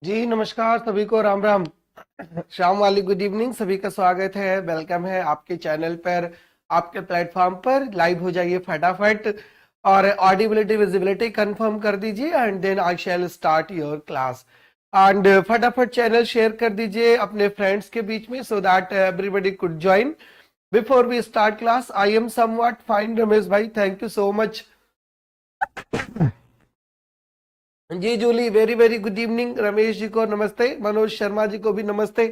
जी नमस्कार सभी को राम राम। शाम वाली गुड इवनिंग, सभी का स्वागत है, वेलकम है आपके चैनल पर, आपके प्लेटफॉर्म पर। लाइव हो जाइए फटाफट और ऑडिबिलिटी विजिबिलिटी कंफर्म कर दीजिए and then I shall start your class. And फटाफट चैनल शेयर कर दीजिए अपने फ्रेंड्स के बीच में so that everybody could join before we start class. I am somewhat fine Ramesh भाई, थैंक यू सो मच। जी Julie, very very good evening. Ramesh ji को नमस्ते, मनोज शर्मा जी को भी नमस्ते,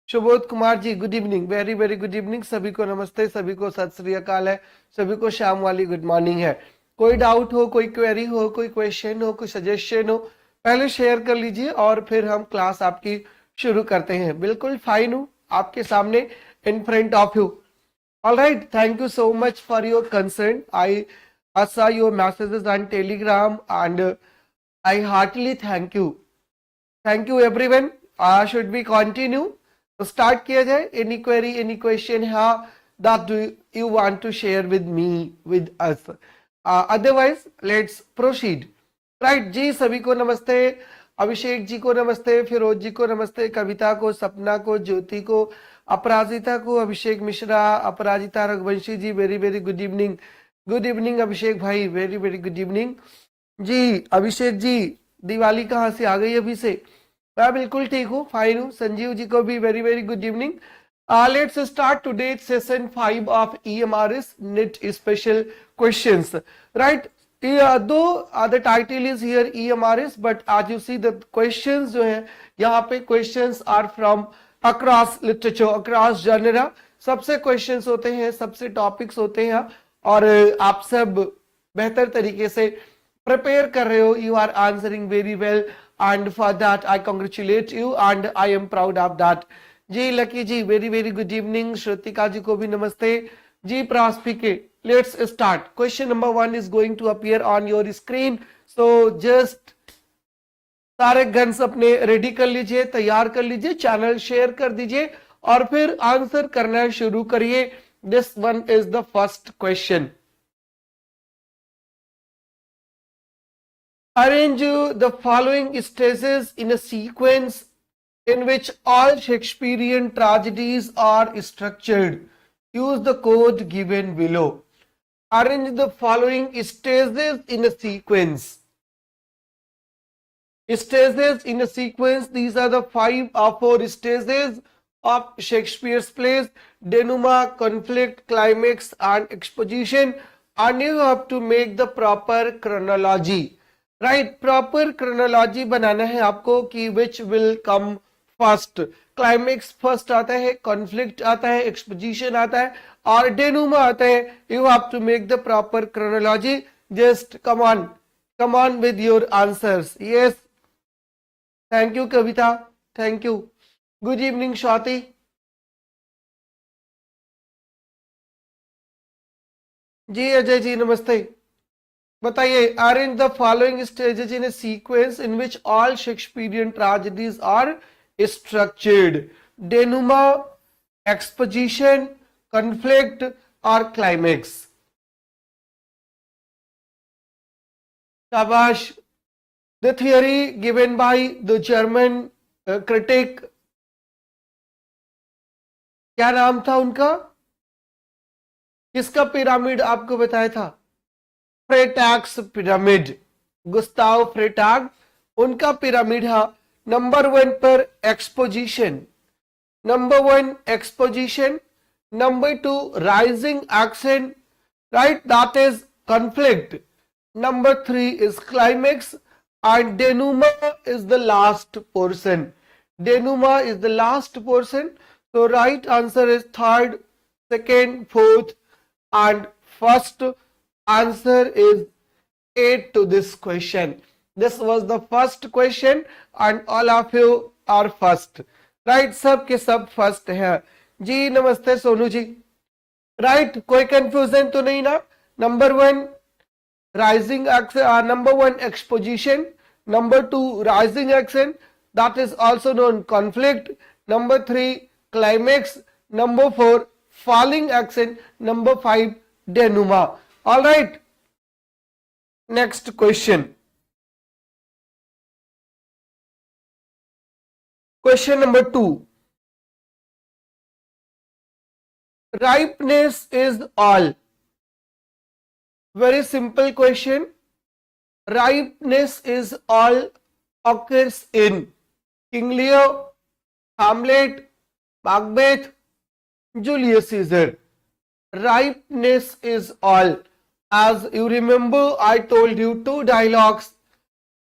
Subodh Kumar ji good evening, very very good evening, सभी को नमस्ते, सभी को सत श्री अकाल है, सभी को शाम वाली गुड मॉर्निंग है। कोई डाउट हो, कोई क्वेरी हो, कोई क्वेश्चन हो, कोई सजेशन हो, पहले शेयर कर लीजिए और फिर हम क्लास आपकी शुरू करते हैं। बिल्कुल फाइन हूँ आपके सामने, in front of you. All right, thank you so much for your concern. I saw your messages on Telegram and I heartily thank you. Thank you everyone. Should we continue? तो start किया जाए। Any query, any question that do you want to share with me, with us? Otherwise, let's proceed. Right जी, सभी को नमस्ते, अभिषेक जी को नमस्ते, फिरोज जी को नमस्ते, कविता को, सपना को, ज्योति को, अपराजिता को, Abhishek Mishra, Aparajita Raghuvanshi ji, very very good evening. Good evening Abhishek भाई, very very good evening ji. Abhishek ji, Diwali कहाँ से आ गई अभी से? मैं बिल्कुल ठीक हूँ, फाइन हूँ। संजीव जी को भी very very good evening. Let's start today session 5 of EMRS net special questions, right? though the title is here EMRS, but as you see the questions जो है यहाँ पे questions are from across literature, across genre, सबसे questions होते हैं, सबसे topics होते हैं और आप सब बेहतर तरीके से प्रिपेयर कर रहे हो। You are answering very well and for that I congratulate you and I am proud of that. जी Lucky ji, very very good evening. Shrutika ji को भी नमस्ते जी। प्रास्पिके, let's start. Question number 1 is going to appear on your screen, so just सारे guns अपने ready कर लीजिए, तैयार कर लीजिए, चैनल शेयर कर दीजिए और फिर आंसर करना शुरू करिए। This one is the first question. Arrange the following stages in a sequence in which all Shakespearean tragedies are structured. Use the code given below. Arrange the following stages in a sequence. Stages in a sequence, these are the 5 or 4 stages of Shakespeare's plays: denouement, conflict, climax and exposition, and you have to make the proper chronology. Right, proper chronology बनाना है आपको कि which will come first. Climax first आता है, conflict आता है, exposition आता है और डेनूमा आता है। You have to make the proper chronology. Just come on with your answers. Yes, thank you Kavita, thank you. Good evening Swati ji. Ajay ji नमस्ते, बताइए। Arrange the following stages in a sequence in which all Shakespearean tragedies are structured: denouement, exposition, conflict और climax. शाबाश। The theory given by the German critic, क्या नाम था उनका? किसका pyramid आपको बताया था? फ्रेटैग्स पिरामिड, गुस्ताव फ्रेटैग, उनका पिरामिड है। नंबर 1 पर exposition, number 1 exposition, number 2 rising action, right, that is conflict, number 3 is climax and denouement is the last portion. Denouement is the last portion. So right answer is third, second, fourth and first. Answer is 8 to this question. This was the first question and all of you are first. Right, सब के सब first है जी। नमस्ते Sonu ji. right, कोई confusion तो नहीं ना? Number 1 rising action, number 1 exposition, number 2 rising action, that is also known conflict, number 3 climax, number 4 falling action, number 5 denouement. All right, next question. Question number 2. Ripeness is all. Very simple question. Ripeness is all occurs in King Lear, Hamlet, Macbeth, Julius Caesar. Ripeness is all. As you remember, I told you two dialogues.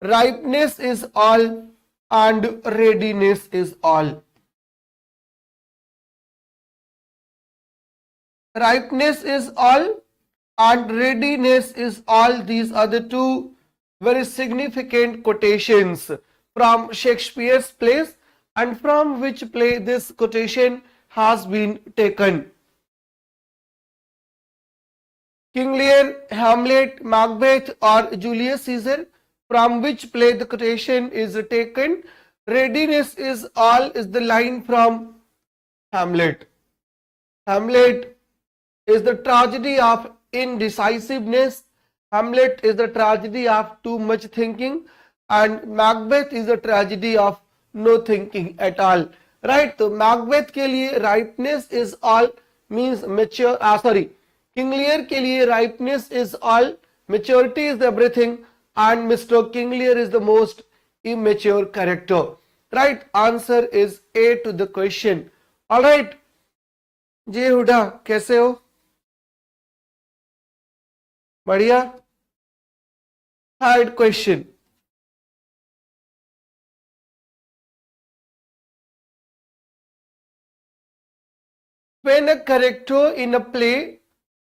Ripeness is all and readiness is all. Ripeness is all and readiness is all. These are the two very significant quotations from Shakespeare's plays, and from which play this quotation has been taken. King Lear, Hamlet, Macbeth or Julius Caesar, from which play the quotation is taken. Readiness is all is the line from Hamlet. Hamlet is the tragedy of indecisiveness. Hamlet is the tragedy of too much thinking, and Macbeth is the tragedy of no thinking at all. Right? तो Macbeth के लिए ripeness is all means mature. King Lear के लिए ripeness is all, maturity is everything, and Mr. King Lear is the most immature character. Right? Answer is A to the question. All right. जी हुडा कैसे हो? बढ़िया. Third question. When a character in a play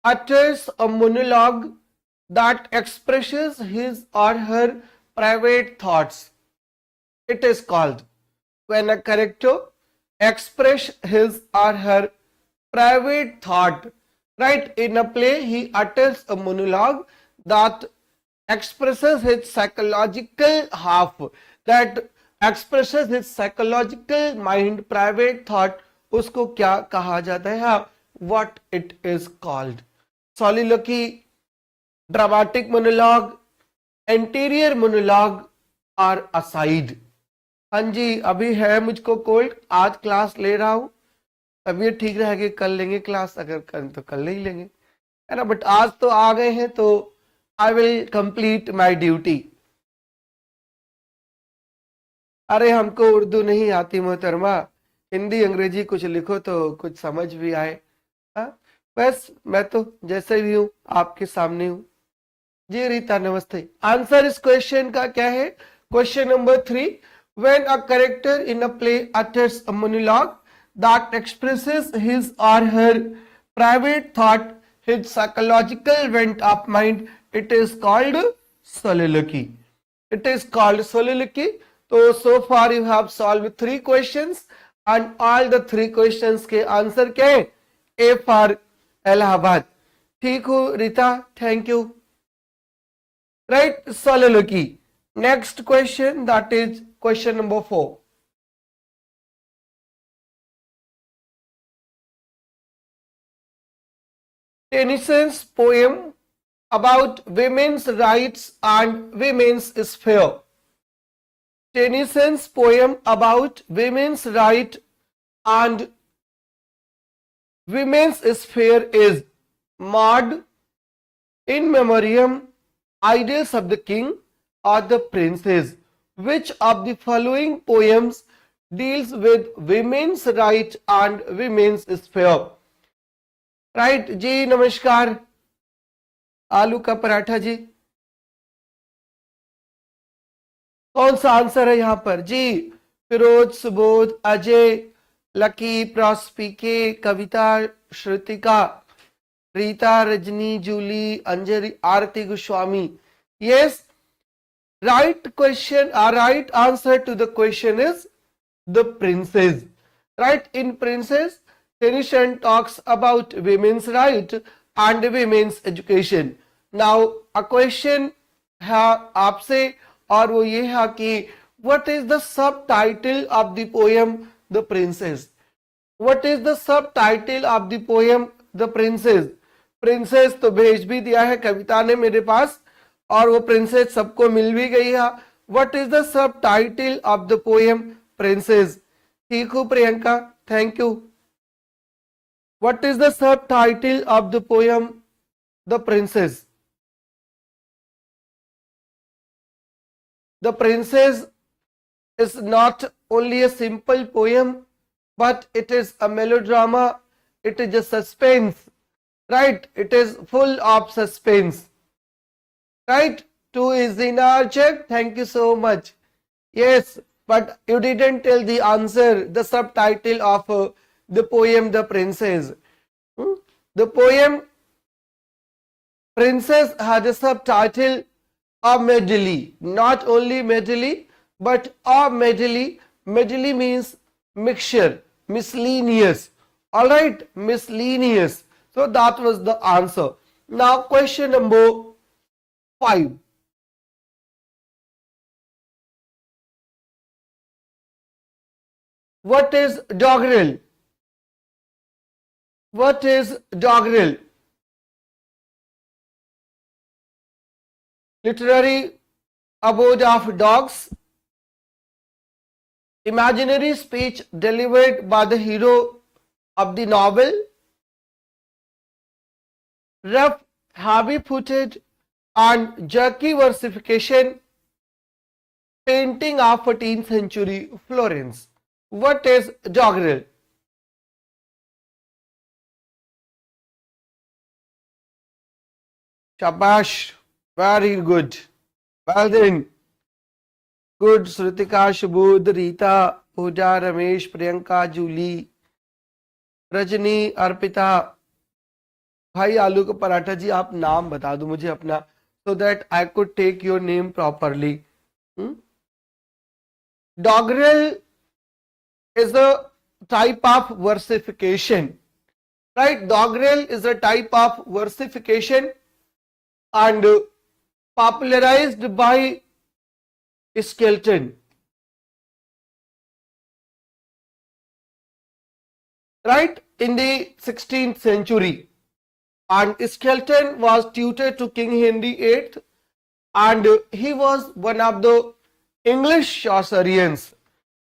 utters a monologue that expresses his or her private thoughts, it is called. When a character expresses his or her private thought, right? In a play, he utters a monologue that expresses his psychological half, that expresses his psychological mind, private thought. उसको क्या कहा जाता है? What it is called? Soliloquy, dramatic monologue, anterior monologue और aside. हाँ जी, अभी है मुझको कोल्ड, आज क्लास ले रहा हूँ. तबीयत ठीक रहेगी कल लेंगे क्लास, अगर कल तो कल नहीं लेंगे, है ना. बट आज तो आ गए हैं तो I will complete my duty. अरे हमको उर्दू नहीं आती मोहतरमा, हिंदी अंग्रेजी कुछ लिखो तो कुछ समझ भी आए. बस मैं तो जैसे भी हूँ आपके सामने हूँ. जी रीता नमस्ते. आंसर इस क्वेश्चन का क्या है? Question number 3. When a character in a play utters a monologue that expresses his or her private thought, his psychological bent of mind, it is called soliloquy. It is called soliloquy. So far you have solved 3 questions and all the 3 questions के answer क्या है? A for Allahabad. ठीक हो Rita, thank you. Right, soliloquy. Next question, that is question number 4. Tennyson's poem about women's rights and women's sphere. Tennyson's poem about women's right and women's sphere is Maud, In Memoriam, Ideals of the King or the Princess. Which of the following poems deals with women's right and women's sphere? Right, जी नमस्कार. आलू का पराठा जी. कौन सा answer है यहाँ पर? जी Firoz, Subodh, Ajay, lucky, प्रॉस्पिके, Kavita, Shrutika, Rita, Rajni, Jully, Anjali, Aarti Goswami. Yes, right question or right answer to the question is the Princess. Right, in Princess, Tennyson talks about women's right and women's education. Now a question है आपसे और वो ये है कि what is the subtitle of the poem The Princess? What is the subtitle of the poem The Princess? Princess तो भेज भी दिया है कविता ने मेरे पास और वो प्रिंसेस सबको मिल भी गई है. What is the subtitle of the poem Princess? ठीक हूँ Priyanka, thank you. What is the sub title of the poem the princess? The princess is not only a simple poem, but it is a melodrama, it is a suspense, right? It is full of suspense, right? Two is in our check, thank you so much. Yes, but you didn't tell the answer, the subtitle of the poem The Princess. The poem Princess had a subtitle a medley, not only medley, but a medley. Medley means mixture, miscellaneous. Alright, miscellaneous. So that was the answer. Now question number 5. What is doggerel? What is doggerel? Literary abode of dogs. Imaginary speech delivered by the hero of the novel. Rough, heavy-footed and jerky versification. Painting of 14th century Florence. What is doggerel? Shabash. Very good. Well then. Good. Sritika, Shubud, Rita, Pooja, Ramesh, Priyanka, Julie, Rajni, Arpita. भाई आलू का पराठा जी, आप नाम बता दो मुझे अपना, so that I could take your name properly. Doggerel is a type of versification, right? Doggerel is a type of versification and popularized by Skelton, right, in the 16th century. And Skelton was tutor to King Henry VIII, and he was one of the English Chaucerians.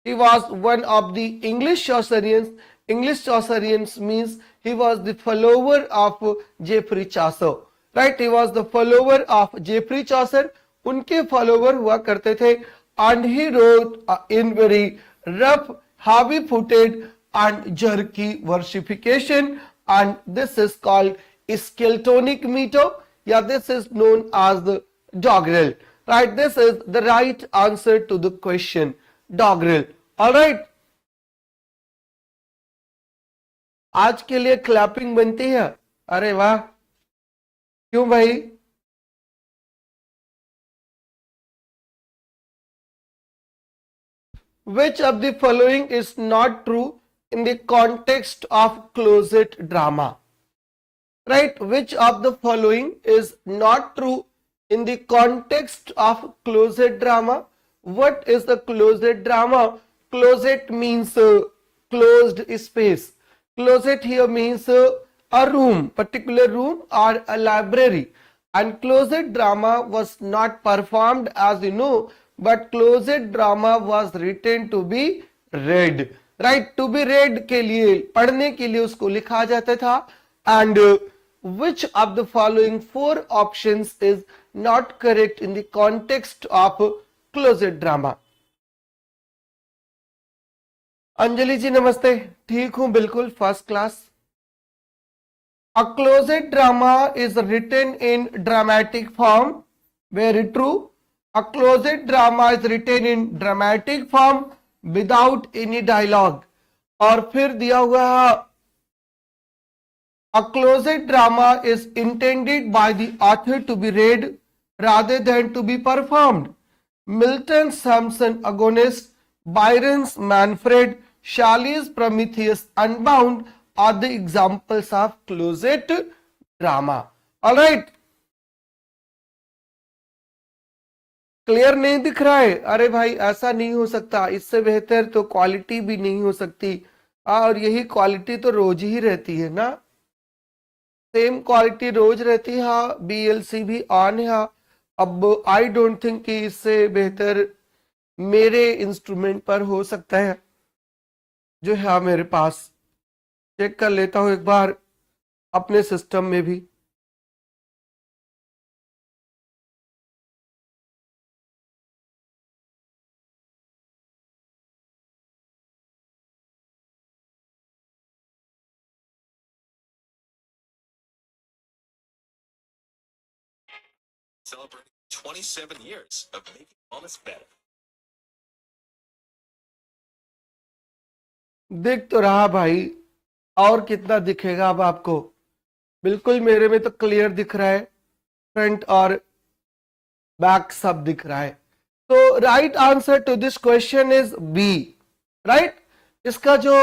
He was one of the English Chaucerians. English Chaucerians means he was the follower of Geoffrey Chaucer, right? He was the follower of Geoffrey Chaucer. उनके follower हुआ करते थे, and he wrote in very rough, heavy-footed and jerky versification, and this is called Skeltonic meter. Yeah, this is known as the doggerel, right? This is the right answer to the question, doggerel. All right. आज के लिए clapping बनती है? अरे वाह, क्यों भाई? Which of the following is not true in the context of closet drama? Right? Which of the following is not true in the context of closet drama? What is the closet drama? Closet means closed space. Closet here means a room, particular room or a library. And closet drama was not performed, as you know, but closet drama was written to be read, right? To be read के लिए, पढ़ने के लिए उसको लिखा जाता था. And which of the following 4 options is not correct in the context of closet drama? Anjali जी नमस्ते, ठीक हूं बिल्कुल, first class. A closet drama is written in dramatic form. Very true. A closet drama is written in dramatic form without any dialogue. और फिर दिया हुआ है, a closet drama is intended by the author to be read rather than to be performed. Milton's Samson Agonist, Byron's Manfred, Shelley's Prometheus Unbound are the examples of closet drama. All right. Clear नहीं दिख रहा है? अरे भाई ऐसा नहीं हो सकता, इससे बेहतर तो क्वालिटी भी नहीं हो सकती. और यही क्वालिटी तो रोज ही रहती है ना, सेम क्वालिटी रोज रहती है. BLC भी ऑन है. अब आई डोंट थिंक कि इससे बेहतर मेरे इंस्ट्रूमेंट पर हो सकता है. जो है मेरे पास चेक कर लेता हूं एक बार अपने सिस्टम में भी। Celebrating 27 years of making wellness better. दिख तो रहा भाई, और कितना दिखेगा अब आपको? बिल्कुल मेरे में तो क्लियर दिख रहा है, फ्रंट और बैक सब दिख रहा है। तो right answer to this question is B. Right, इसका जो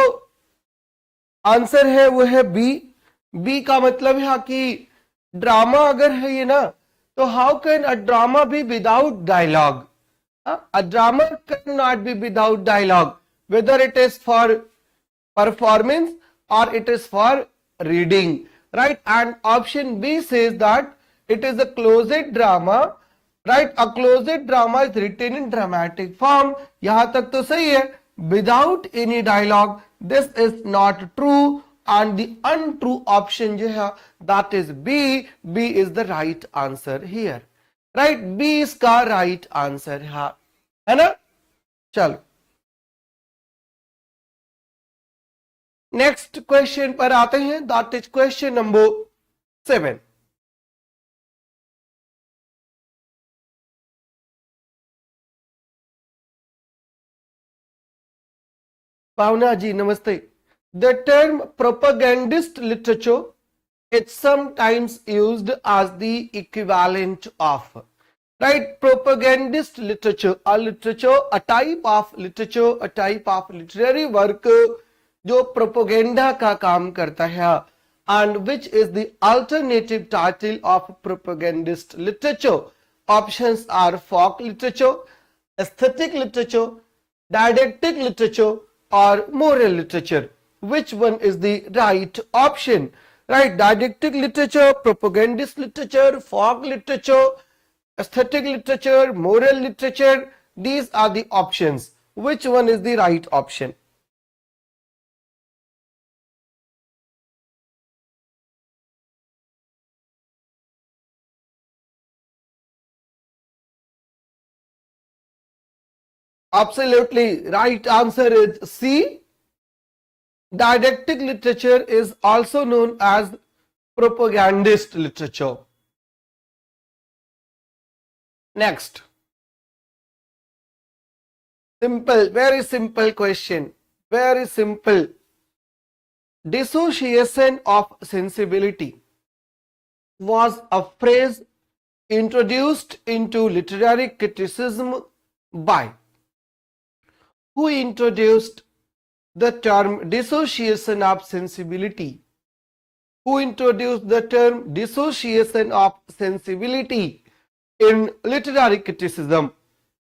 आंसर है वो है बी। बी का मतलब है कि ड्रामा अगर है ये ना, तो how can a drama be without dialogue? A drama cannot be without dialogue, whether it is for performance or it is for reading, right? And option B says that it is a closed drama, right? A closed drama is written in dramatic form. यहां तक तो सही है, without any dialogue. This is not true, and the untrue option जो है that is B. B is the right answer here. Right, B इसका right answer है ना। चलो नेक्स्ट क्वेश्चन पर आते हैं, that is question number 7। Bhavna ji नमस्ते। The term propagandist literature it's sometimes used as the equivalent of, right, propagandist literature, a literature, a type of literature, a type of literary work जो propaganda का काम करता है, and which is the alternative title of propagandist literature. Options are folk literature, aesthetic literature, didactic literature or moral literature. Which one is the right option? Right, didactic literature, propagandist literature, folk literature, aesthetic literature, moral literature, these are the options. Which one is the right option? Absolutely right answer is C. Didactic literature is also known as propagandist literature. Next, simple, very simple question, very simple. Dissociation of sensibility was a phrase introduced into literary criticism by who introduced the term dissociation of sensibility? Who introduced the term dissociation of sensibility in literary criticism?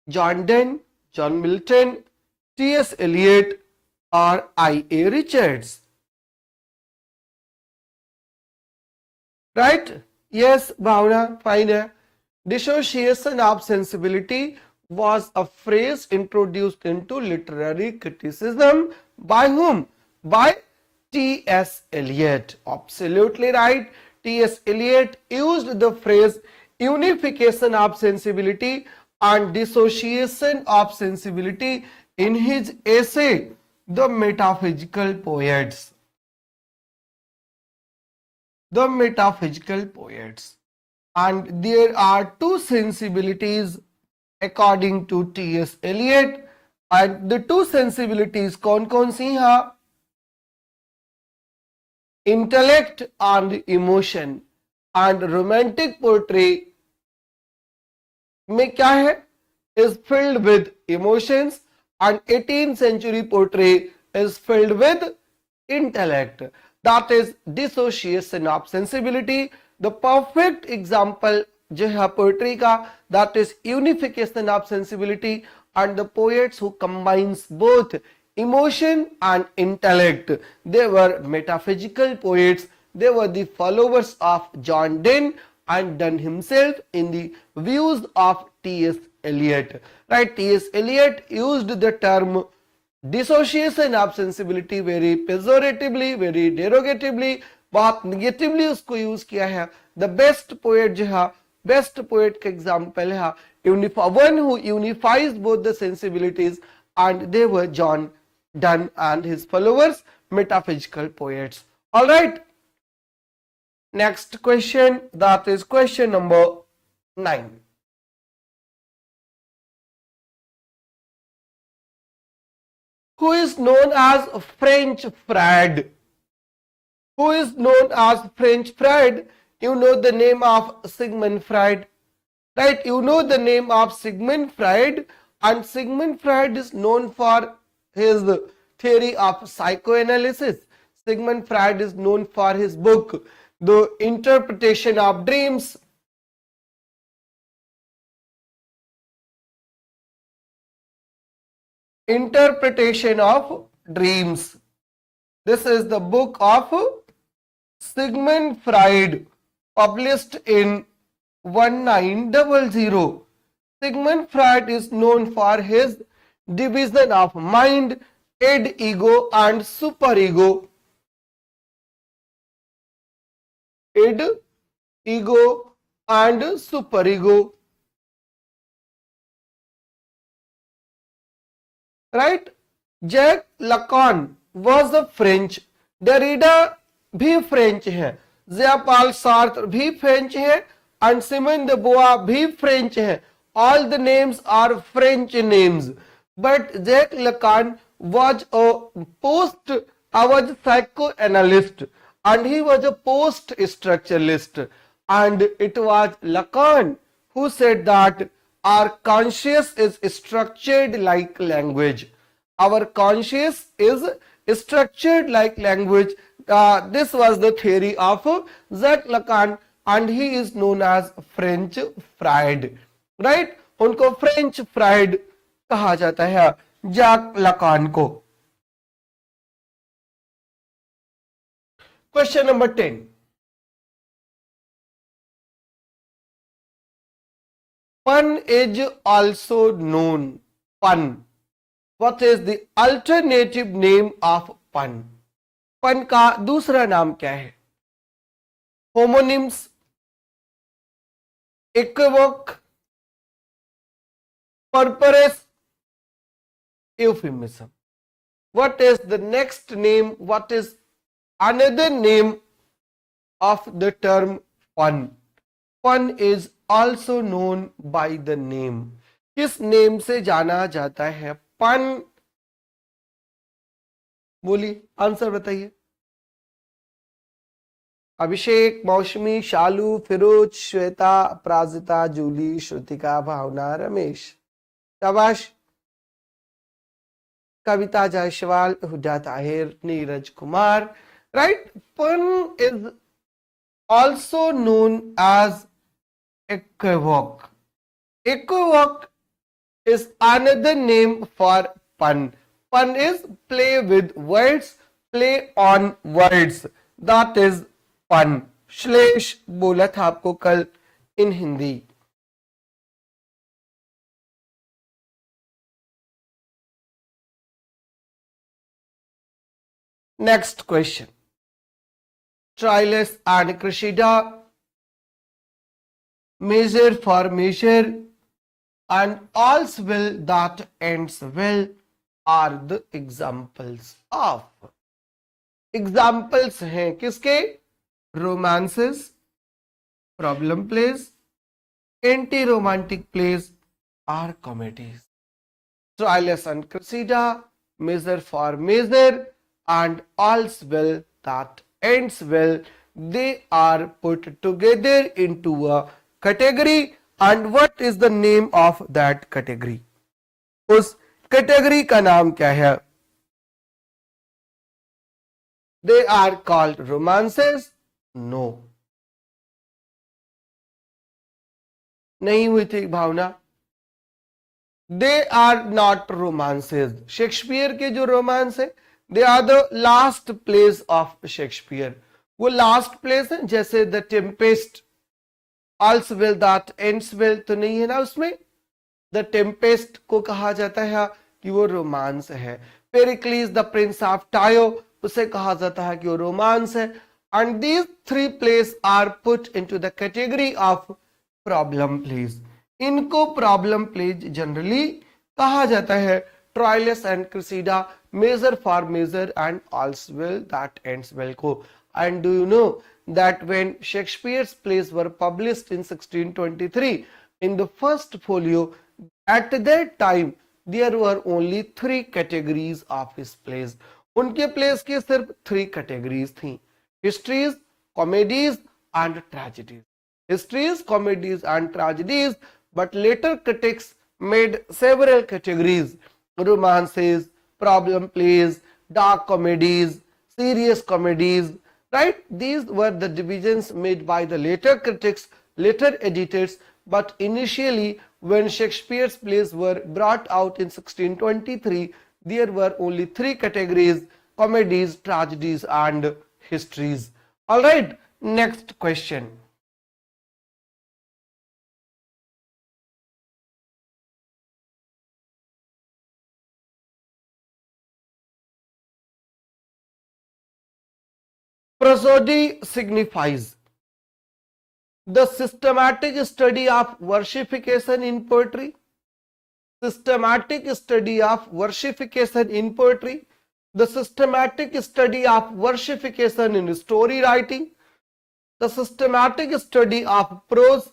John Donne, John Milton, T.S. Eliot or I.A. Richards? Right? Yes, Bhavna, fine. Dissociation of sensibility was a phrase introduced into literary criticism by whom? By T.S. Eliot. Absolutely right. T.S. Eliot used the phrase unification of sensibility and dissociation of sensibility in his essay, The Metaphysical Poets. The Metaphysical Poets. And there are two sensibilities according to T.S. Eliot, and the two sensibilities कौन-कौन सी हैं? Intellect and emotion. And romantic poetry में क्या है? Is filled with emotions, and 18th century poetry is filled with intellect. That is dissociation of sensibility. The perfect example जो है poetry का, that is unification of sensibility, and the poets who combines both emotion and intellect, they were metaphysical poets. They were the followers of John Donne and Donne himself in the views of T.S. Eliot. Right, T.S. Eliot used the term dissociation of sensibility very pejoratively, very derogatively, बहुत negatively उसको use किया है। The best poet जो है, best poet का example है one who unifies both the sensibilities and they were John Donne and his followers, metaphysical poets. All right, next question, that is question number 9. Who is known as French Freud? Who is known as French Freud? You know the name of Sigmund Freud, right? You know the name of Sigmund Freud, and Sigmund Freud is known for his theory of psychoanalysis. Sigmund Freud is known for his book, The Interpretation of Dreams. Interpretation of Dreams. This is the book of Sigmund Freud, published in 1900. Sigmund Freud is known for his division of mind, id, ego and superego. Id, ego and superego. Right? Jacques Lacan was a French. Derrida भी French है, जेपाल Sartre भी French है, and Simone de Beauvoir भी French है. All the names are French names. But Jacques Lacan was a psychoanalyst, and he was a post-structuralist, and it was Lacan who said that our conscious is structured like language. Our conscious is structured like language. This was the theory of Jacques Lacan, and he is known as French Freud. Right? उनको French fried कहा जाता है, Jack Lacan को. Question number 10. Pun is also known. Pun. What is the alternative name of pun? Pun का दूसरा नाम क्या है? Homonyms, equivoque, purpose, euphemism. What is the next name? What is another name of the term pun? Pun is also known by the name. किस name से जाना जाता है पन? बोलिए, आंसर बताइए. अभिषेक, मौसमी, शालू, फिरोज, श्वेता, अपराजिता, जूली, श्रुतिका, भावना, रमेश. शाबाश. Kavita Jaiswal, Hooda Tahir, Neeraj Kumar. Right? Pun is also known as equivoque. Equivoque is another name for pun. Pun is play with words, play on words. That is pun. श्लेष बोला था आपको कल इन Hindi. Next question. Trilus and Cressida, measure for measure, and all's well that ends well are the examples of. Examples हैं किसके? Romances, problem plays, anti-romantic plays or comedies. Trilus and Cressida, measure for measure, and all's well that ends well, they are put together into a category. And what is the name of that category? उस category का नाम क्या है? They are called romances? No. नहीं हुई थी भावना. They are not romances. Shakespeare के जो रोमांस है, they are the last plays of Shakespeare. वो लास्ट प्लेस है, जैसे the Tempest, all's well that ends well तो नहीं है ना उसमें. द टेम्पेस्ट को कहा जाता है कि वो रोमांस है. Pericles the prince of Tyre, उसे कहा जाता है कि वो रोमांस है। And these three plays are put into the category of problem plays. इनको प्रॉब्लम प्लेज जनरली कहा जाता है। Troilus and Cressida, measure for measure and all's well that ends well को। And do you know that when Shakespeare's plays were published in 1623 in the first folio, at that time there were only 3 categories of his plays. उनके plays की सिर्फ 3 categories थी, histories, comedies and tragedies. Histories, comedies and tragedies, but later critics made several categories: romances, problem plays, dark comedies, serious comedies. Right? These were the divisions made by the later critics, later editors, but initially when Shakespeare's plays were brought out in 1623, there were only 3 categories: comedies, tragedies and histories. Alright, next question. Prosody signifies the systematic study of versification in poetry, systematic study of versification in poetry, the systematic study of versification in story writing, the systematic study of prose,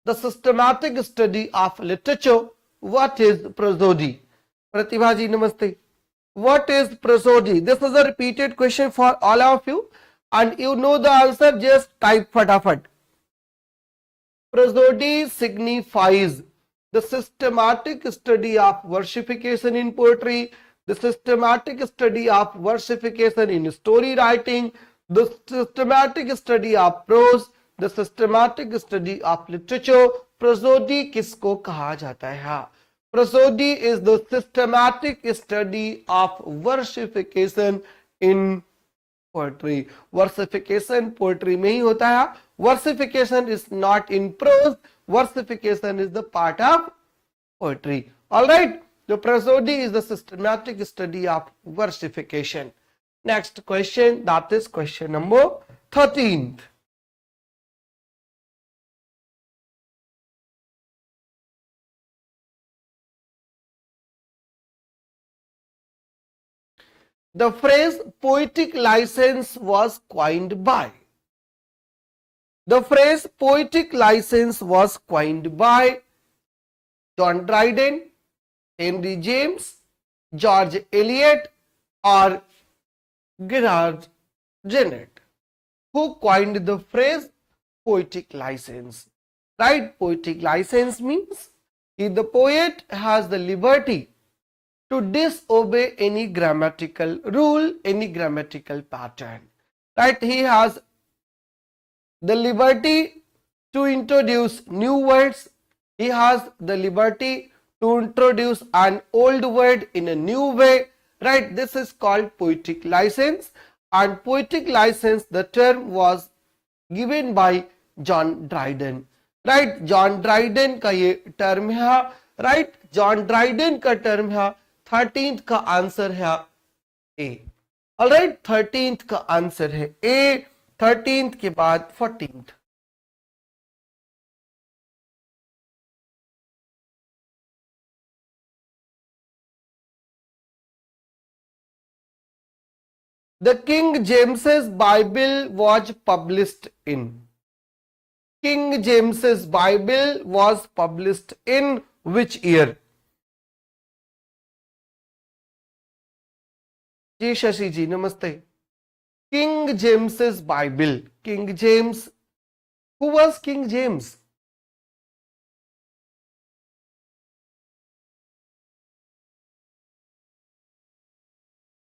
the systematic study of literature. What is prosody? Pratibha ji, namaste. What is prosody? This is a repeated question for all of you, and you know the answer, just type fatafat. Prosody signifies the systematic study of versification in poetry, the systematic study of versification in story writing, the systematic study of prose, the systematic study of literature. Prosody किसको कहा जाता है? Prosody is the systematic study of versification in poetry. Versification poetry में ही होता है. Versification is not in prose. Versification is the part of poetry. Alright. The prosody is the systematic study of versification. Next question, that is question number 13th. The phrase poetic license was coined by. The phrase poetic license was coined by John Dryden, Henry James, George Eliot or Gerard Janet. Who coined the phrase poetic license? Right? Poetic license means if the poet has the liberty to disobey any grammatical rule, any grammatical pattern. Right? He has the liberty to introduce new words. He has the liberty to introduce an old word in a new way. Right? This is called poetic license. And poetic license, the term was given by John Dryden. Right? John Dryden का ये term है. Right? John Dryden का term है. 13th का answer है A. Alright, 13th का answer है A. 13th के बाद 14th. The King James's Bible was published in. King James's Bible was published in which year? जी शशि जी नमस्ते. King James's Bible. King James. Who was King James?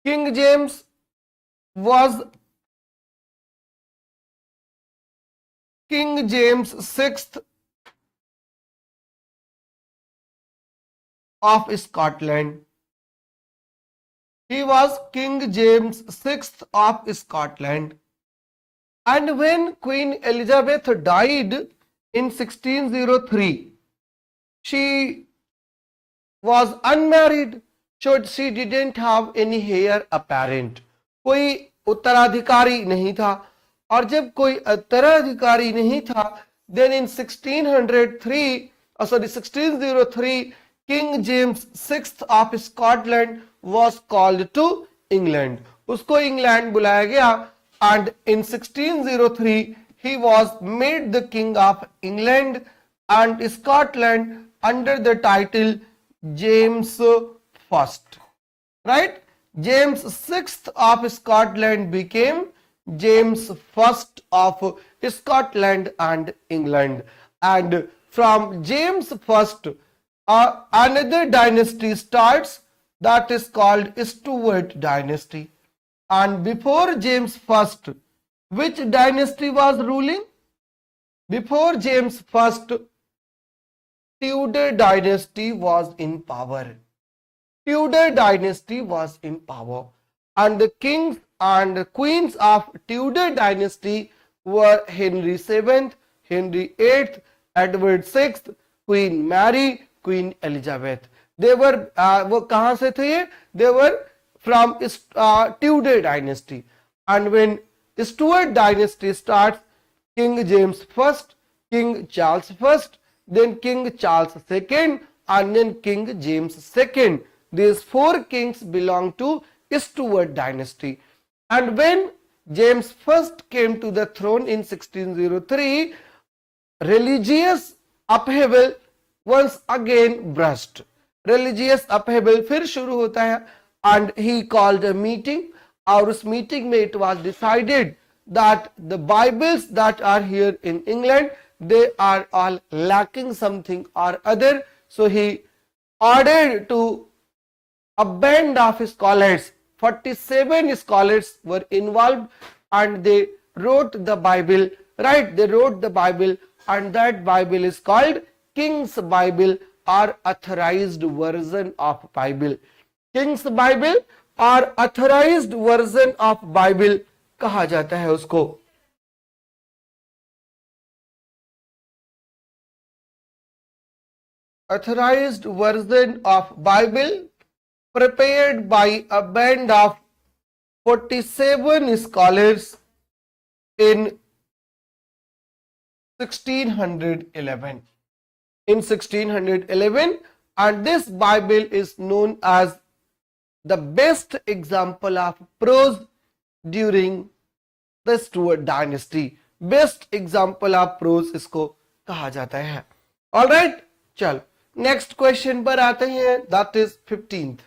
King James was King James VI of Scotland. He was King James VI of Scotland. And when Queen Elizabeth died in 1603, she was unmarried. So she didn't have any heir apparent. कोई उत्तराधिकारी नहीं था, और जब कोई उत्तराधिकारी नहीं था, then in 1603, sorry 1603, King James VI of Scotland was called to England. उसको इंग्लैंड बुलाया गया, and in 1603 he was made the king of England and Scotland under the title James I. Right? James VI of Scotland became James I of Scotland and England. And from James I, another dynasty starts, that is called Stuart dynasty. And before James I, which dynasty was ruling? Before James I, Tudor dynasty was in power. Tudor dynasty was in power, and the kings and queens of Tudor dynasty were Henry VII, Henry VIII, Edward VI, Queen Mary, Queen Elizabeth. They were वो कहाँ से थे ये? They were from Tudor dynasty. And when Stuart dynasty starts, King James I, King Charles I, then King Charles II, and then King James II. These four kings belong to Stuart dynasty. And when James I came to the throne in 1603, religious upheaval once again burst. Religious upheaval फिर शुरू होता है, and he called a meeting, और उस meeting में it was decided that the Bibles that are here in England, they are all lacking something or other. So he ordered to a band of scholars, 47 scholars were involved, and they wrote the Bible, right? They wrote the Bible, and that Bible is called King's Bible or authorized version of Bible. King's Bible or authorized version of Bible कहा जाता है उसको. Authorized version of Bible prepared by a band of 47 scholars in 1611. In 1611, and this Bible is known as the best example of prose during the Stuart dynasty. Best example of prose इसको कहा जाता है. All right, चलो next question पर आते हैं, that is 15th.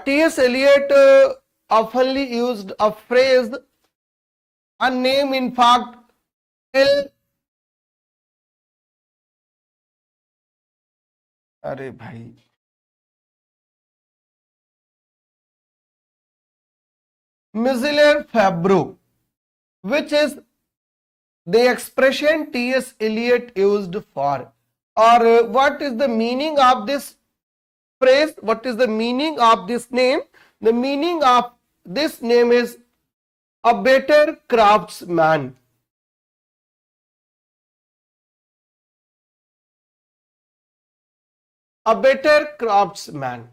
T.S. Eliot oftenly used a phrase, a name in fact, अरे भाई Miziller Fabro, which is the expression T.S. Eliot used for, or what is the meaning of this phrase? What is the meaning of this name? The meaning of this name is a better craftsman. A better craftsman.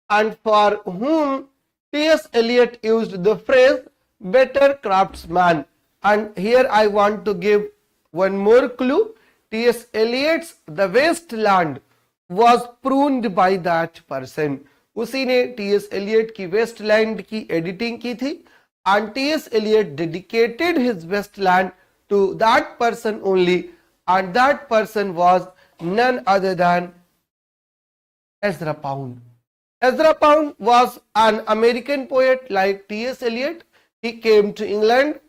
And for whom T.S. Eliot used the phrase better craftsman. And here I want to give one more clue. T.S. Eliot's The Wasteland was pruned by that person. उसी ने T.S. Eliot की Wasteland की editing की थी, and T.S. Eliot dedicated his Wasteland to that person only, and that person was none other than Ezra Pound. Ezra Pound was an American poet like T.S. Eliot. He came to England,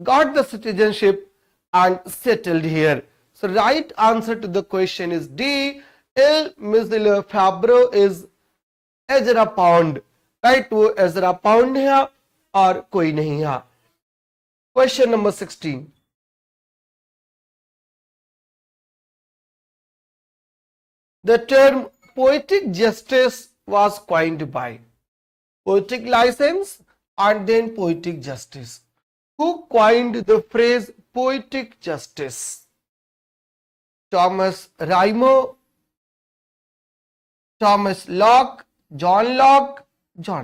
got the citizenship, and settled here. So right answer to the question is D. L. Miziller Fabro is Ezra Pound. Right, वो Ezra Pound है और कोई नहीं है. Question number 16. The term poetic justice was coined by poetic license and then poetic justice. Who coined the phrase poetic justice? Thomas Raimo, Thomas Locke, John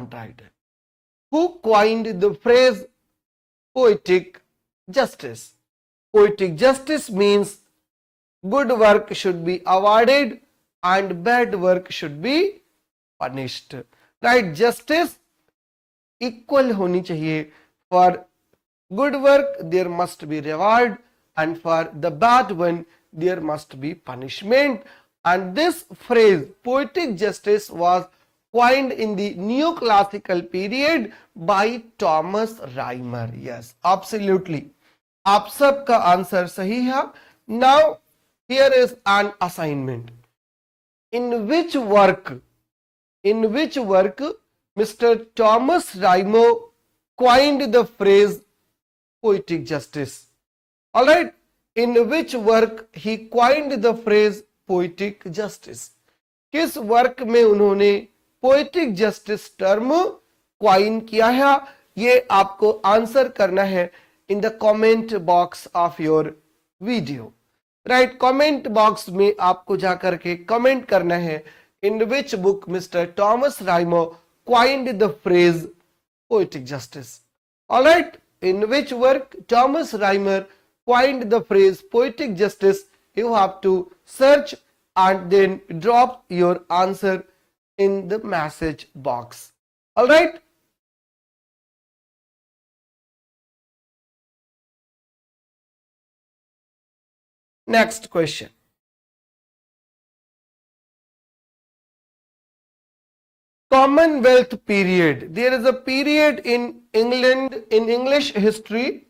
Dryden. Who coined the phrase poetic justice? Poetic justice means good work should be awarded and bad work should be punished. Right? Justice equal honi chahiye. For good work there must be reward, and for the bad one there must be punishment. And this phrase poetic justice was coined in the neoclassical period by Thomas Rhymer. Yes, absolutely. आप सबका answer सही है. Now here is an assignment. In which work Mr. Thomas Rhymer coined the phrase poetic justice? All right, in which work he coined the phrase poetic justice? किस work में उन्होंने poetic justice term coin किया है? ये आपको answer करना है in the comment box of your video. Right, comment box में आपको जाकर के कमेंट करना है in which book mister Thomas Rymer coined the phrase poetic justice. Alright, in which work Thomas Rhymer coined the phrase poetic justice? You have to search and then drop your answer in the message box. All right. Next question. Commonwealth period. There is a period in England in English history,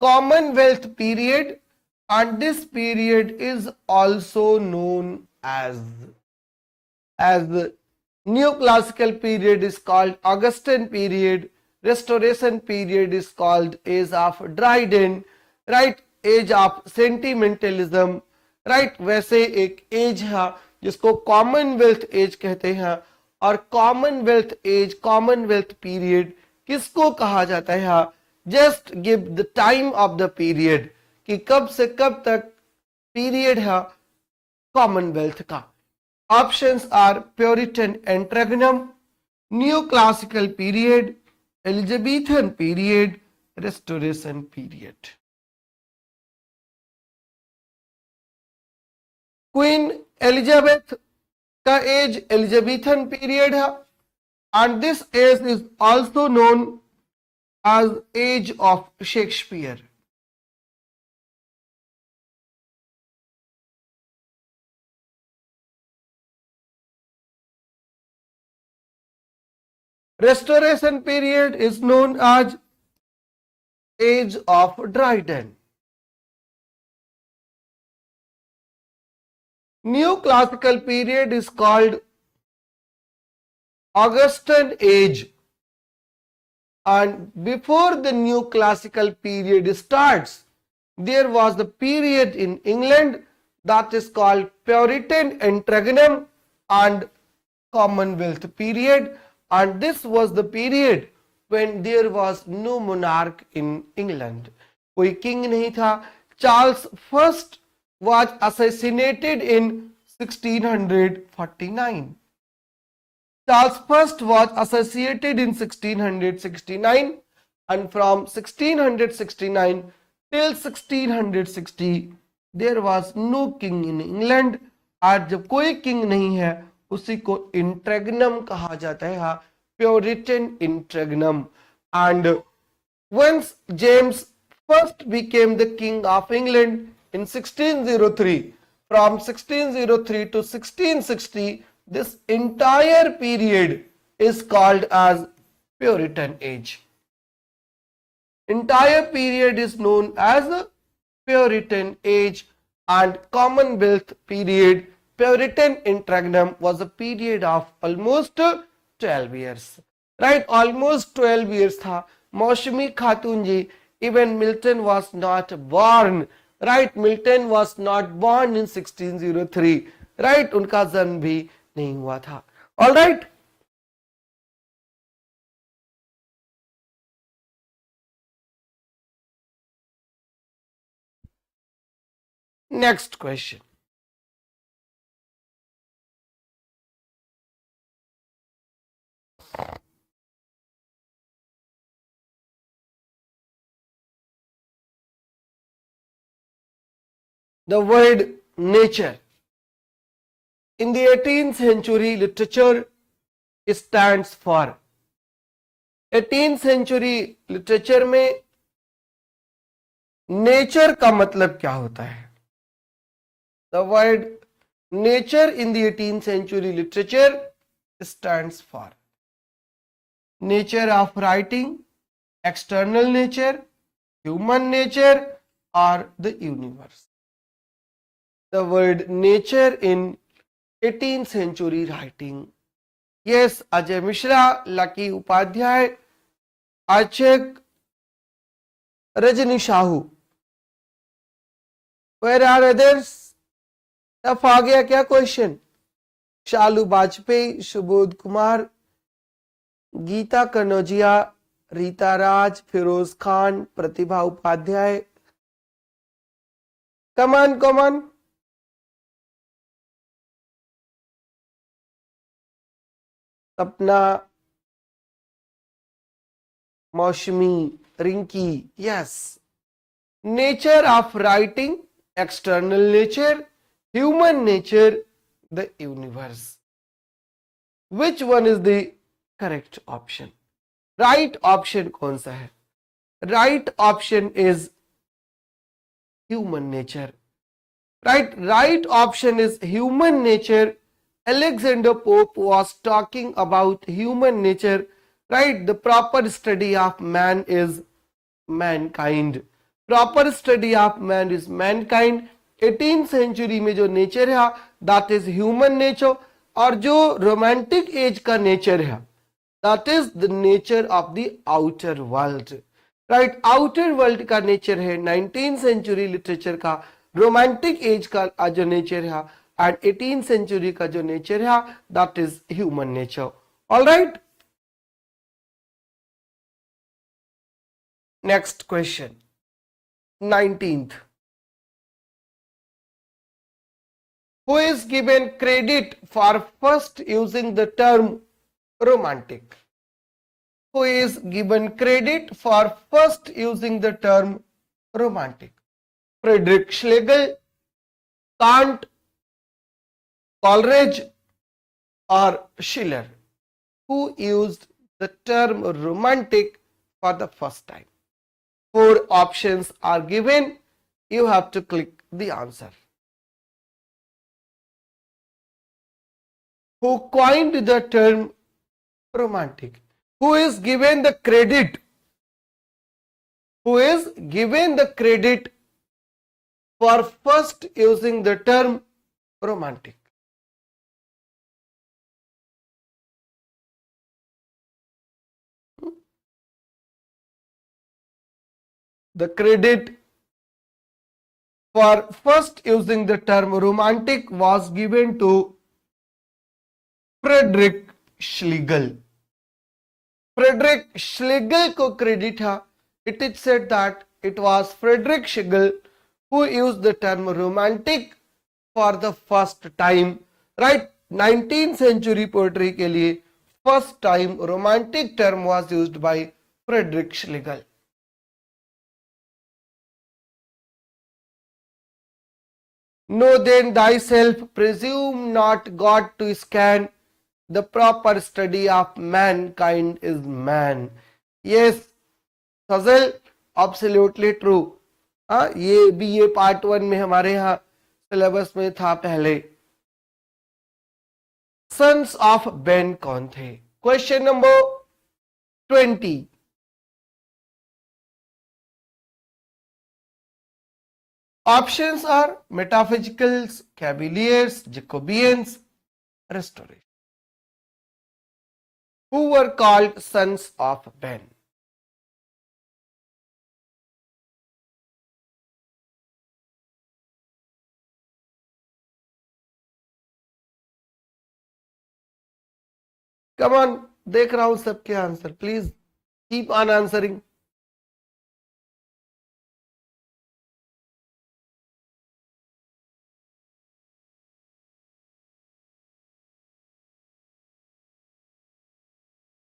Commonwealth period, and this period is also known as neoclassical period is called Augustan period, restoration period is called age of Dryden, right, age of sentimentalism, right. वैसे एक as है जिसको Commonwealth as कहते हैं, और Commonwealth as, Commonwealth period किसको कहा जाता है? Just give the time of the period, कि कब से कब तक पीरियड है कॉमनवेल्थ का. Options are Puritan interregnum, neoclassical period, Elizabethan period, restoration period. Queen Elizabeth का एज एलिजाबेथन पीरियड है, and this age is also known as age of Shakespeare. Restoration period is known as age of Dryden. Neoclassical period is called Augustan age, and before the neoclassical period starts, there was the period in England that is called Puritan interregnum and Commonwealth period, and this was the period when there was no monarch in England. कोई king नहीं था. Charles I was assassinated in 1649. Charles I was assassinated in 1669, and from 1669 till 1660 there was no king in England. आज जब कोई king नहीं है उसी को इंट्रेगनम कहा जाता है, puritan इंट्रेगनम. And once James first became the king of England in 1603, from 1603 to 1660, this entire period is called as Puritan age. Entire period is known as Puritan age. And Commonwealth period, Puritan interregnum, was a period of almost 12 years. Right, almost 12 years था. मौसमी खातून जी, even Milton was not born. Right, Milton was not born in 1603. Right, उनका जन्म भी नहीं हुआ था. All right. Next question. The word nature in the 18th century literature stands for 18th century literature में nature का मतलब क्या होता है? The word nature in the 18th century literature stands for nature of writing, external nature, human nature, or the universe. The word nature in 18th century writing. Yes, Ajay Mishra, Lucky Upadhyay, Achek, Rajani Shahu. Where are others? Tough आ गया क्या question? Shalu Vajpayee, Subodh Kumar, Geeta Kanaujia, Reeta Raj, Firoz Khan, Pratibha Upadhyay. Come on come on. Sapna, Mausami, Rinki. Yes. Nature of writing, external nature, human nature, the universe. Which one is the correct option? Right option कौन सा है? Right option is human nature. Right option is human nature. Alexander Pope was talking about human nature. Right, the proper study of man is mankind. Proper study of man is mankind. 18th century में जो nature है that is human nature, और जो romantic as का nature है that is the nature of the outer world. Right, outer world का nature है 19th century literature का, रोमांटिक एज का जो नेचर है, एंड 18th सेंचुरी का जो नेचर है that is human nature. Alright, next question 19th. Who is given credit for first using the term romantic? Who is given credit for first using the term romantic? Friedrich Schlegel, Kant, Coleridge, or Schiller? Who used the term romantic for the first time? 4 options are given. You have to click the answer. Who coined the term romantic? Who is given the credit? Who is given the credit for first using the term romantic? The credit for first using the term romantic was given to Friedrich Schlegel. Friedrich Schlegel को credit है. It is said that it was Frederick Schlegel who used the term romantic for the first time. Right, 19th century poetry के लिए first time romantic term was used by Frederick Schlegel. Know then thyself, presume not God to scan. The proper study of mankind is man. Yes, Fazal, absolutely true. ये भी ये part 1 में हमारे यहाँ syllabus में था पहले. सन्स ऑफ बेन कौन थे? Question number 20. Options are metaphysicals, Cavaliers, Jacobeans, Restoration. Who were called sons of Ben? Come on, देख रहा हूं सबके answer. Please keep on answering.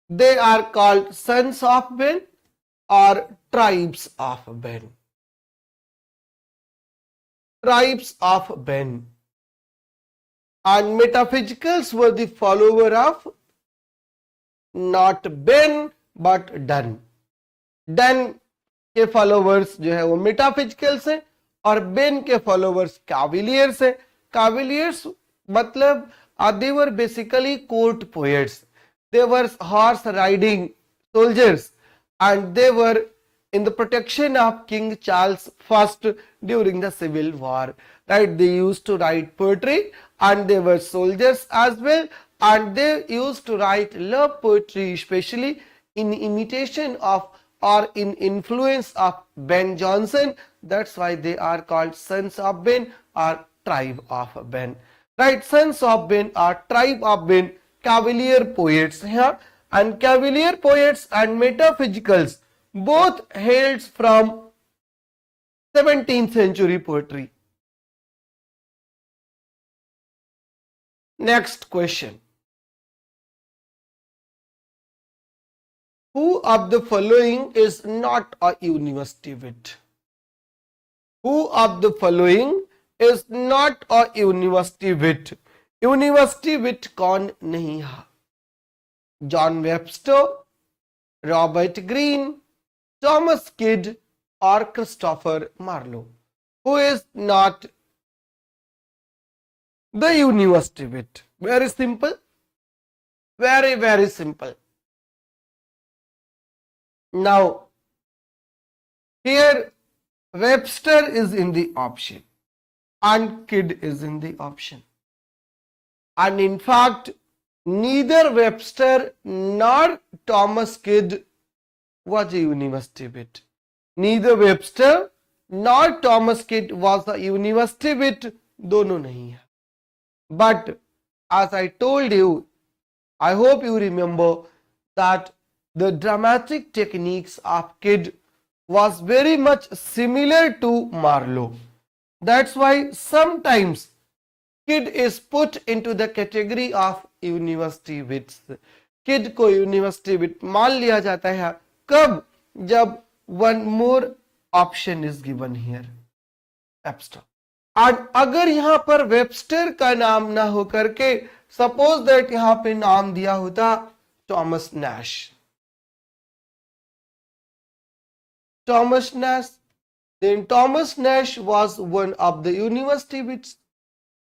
they are called sons of Ben or tribes of Ben. Tribes of Ben. And metaphysicals were the follower of not Ben but Dun. Dun के followers जो है वो मेटाफिजिकल्स हैं और बेन के followers काविलियर्स हैं. काविलियर्स मतलब they were basically court poets. They were horse riding soldiers and they were in the protection of King Charles I during the Civil War. Right? They used to write poetry and they were soldiers as well, and they used to write love poetry, especially in imitation of or in influence of Ben Jonson. That's why they are called sons of Ben or tribe of Ben. Right? Sons of Ben or tribe of Ben, cavalier poets here, and cavalier poets and metaphysicals both hails from 17th century poetry. Next question. Who of the following is not a university wit? Who of the following is not a university wit? University wit कौन नहीं है? John Webster, Robert Greene, Thomas Kidd or Christopher Marlowe? Who is not the university wit? Very simple. Very, very simple. Now, here Webster is in the option and Kidd is in the option. And in fact, neither Webster nor Thomas Kidd was a university wit. Neither Webster nor Thomas Kidd was a university wit. दोनों नहीं है. But as I told you, I hope you remember that the dramatic techniques of Kidd was very much similar to Marlowe. That's why sometimes Kidd is put into the category of university wits. Kidd को university wit मान लिया जाता है कब? जब one more option is given here, Webster. और अगर यहां पर वेबस्टर का नाम ना हो करके सपोज दैट यहां पे नाम दिया होता Thomas Nash. Thomas Nash, then Thomas Nash was one of the university wits,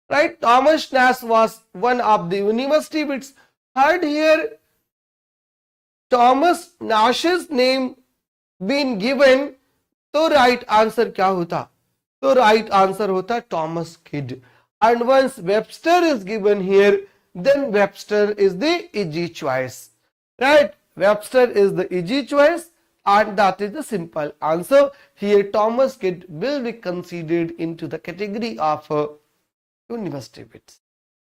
right? Thomas Nash was one of the university wits. Had here Thomas Nash's name been given, तो right answer क्या होता? तो right answer होता Thomas Kidd. And once Webster is given here, then Webster is the easy choice, right? Webster is the easy choice. And that is the simple answer. Here Thomas Kidd will be considered into the category of university wits.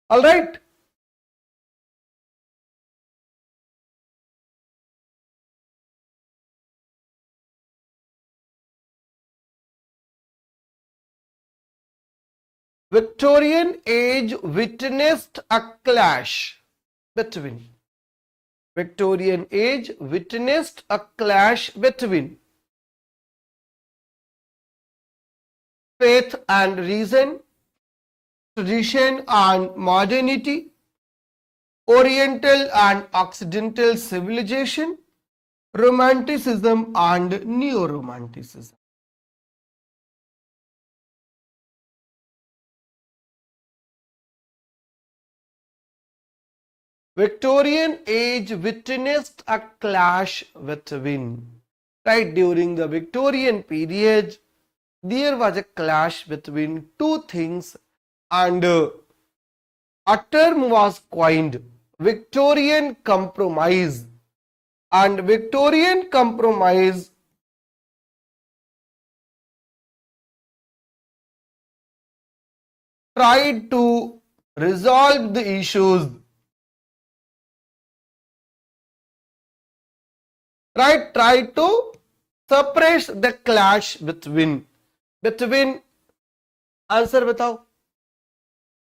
Alright. Victorian age witnessed a clash between Victorian age witnessed a clash between faith and reason, tradition and modernity, Oriental and Occidental civilization, Romanticism and Neo-Romanticism. Victorian age witnessed a clash between, right? During the Victorian period, there was a clash between two things, and a term was coined, Victorian compromise. And Victorian compromise tried to resolve the issues, right? Try to suppress the clash between answer बताओ.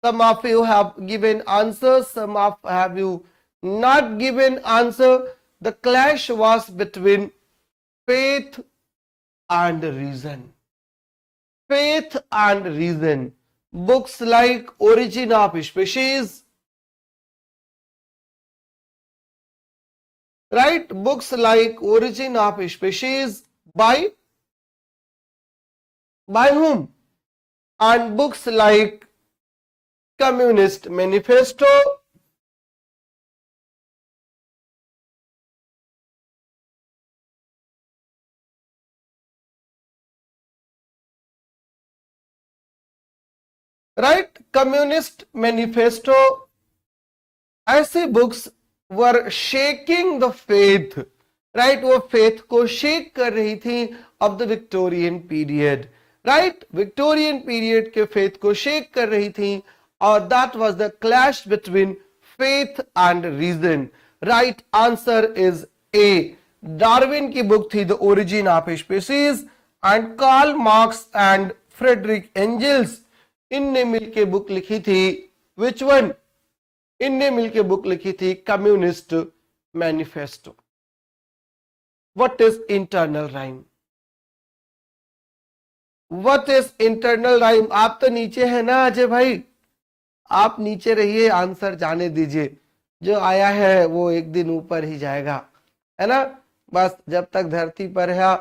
Some of you have given answers, some of have you not given answer. the clash was between faith and reason. Faith and reason. Books like Origin of Species, right? Books like Origin of Species by whom? And books like Communist Manifesto, right? Communist Manifesto, ऐसे books were shaking the faith, right? वो faith को shake कर रही थी of the Victorian period, right? Victorian period के faith को shake कर रही थी, और that was the clash between faith and reason. Right answer is A. Darwin की बुक थी the origin of species, and Karl Marx and Frederick Engels, इनने मिलकर बुक लिखी थी, विच वन? इनने मिलकर बुक लिखी थी communist manifesto. What is internal rhyme? What is internal rhyme? आप तो नीचे है ना अजय भाई, आप नीचे रहिए, आंसर जाने दीजिए. जो आया है वो एक दिन ऊपर ही जाएगा, है ना? बस जब तक धरती पर है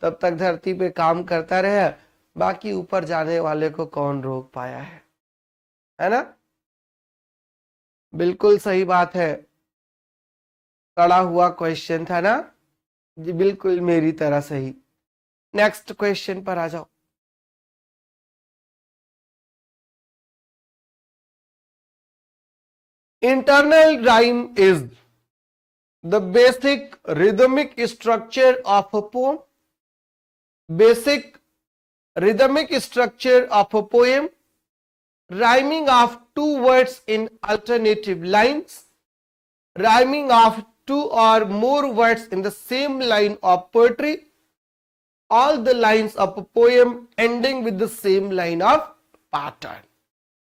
तब तक धरती पे काम करता रहे, बाकी ऊपर जाने वाले को कौन रोक पाया है ना? बिल्कुल सही बात है. पड़ा हुआ क्वेश्चन था ना जी, बिल्कुल मेरी तरह सही. नेक्स्ट क्वेश्चन पर आ जाओ. Internal rhyme is the basic rhythmic structure of a poem. Basic rhythmic structure of a poem, rhyming of two words in alternative lines, rhyming of two or more words in the same line of poetry, all the lines of a poem ending with the same line of pattern.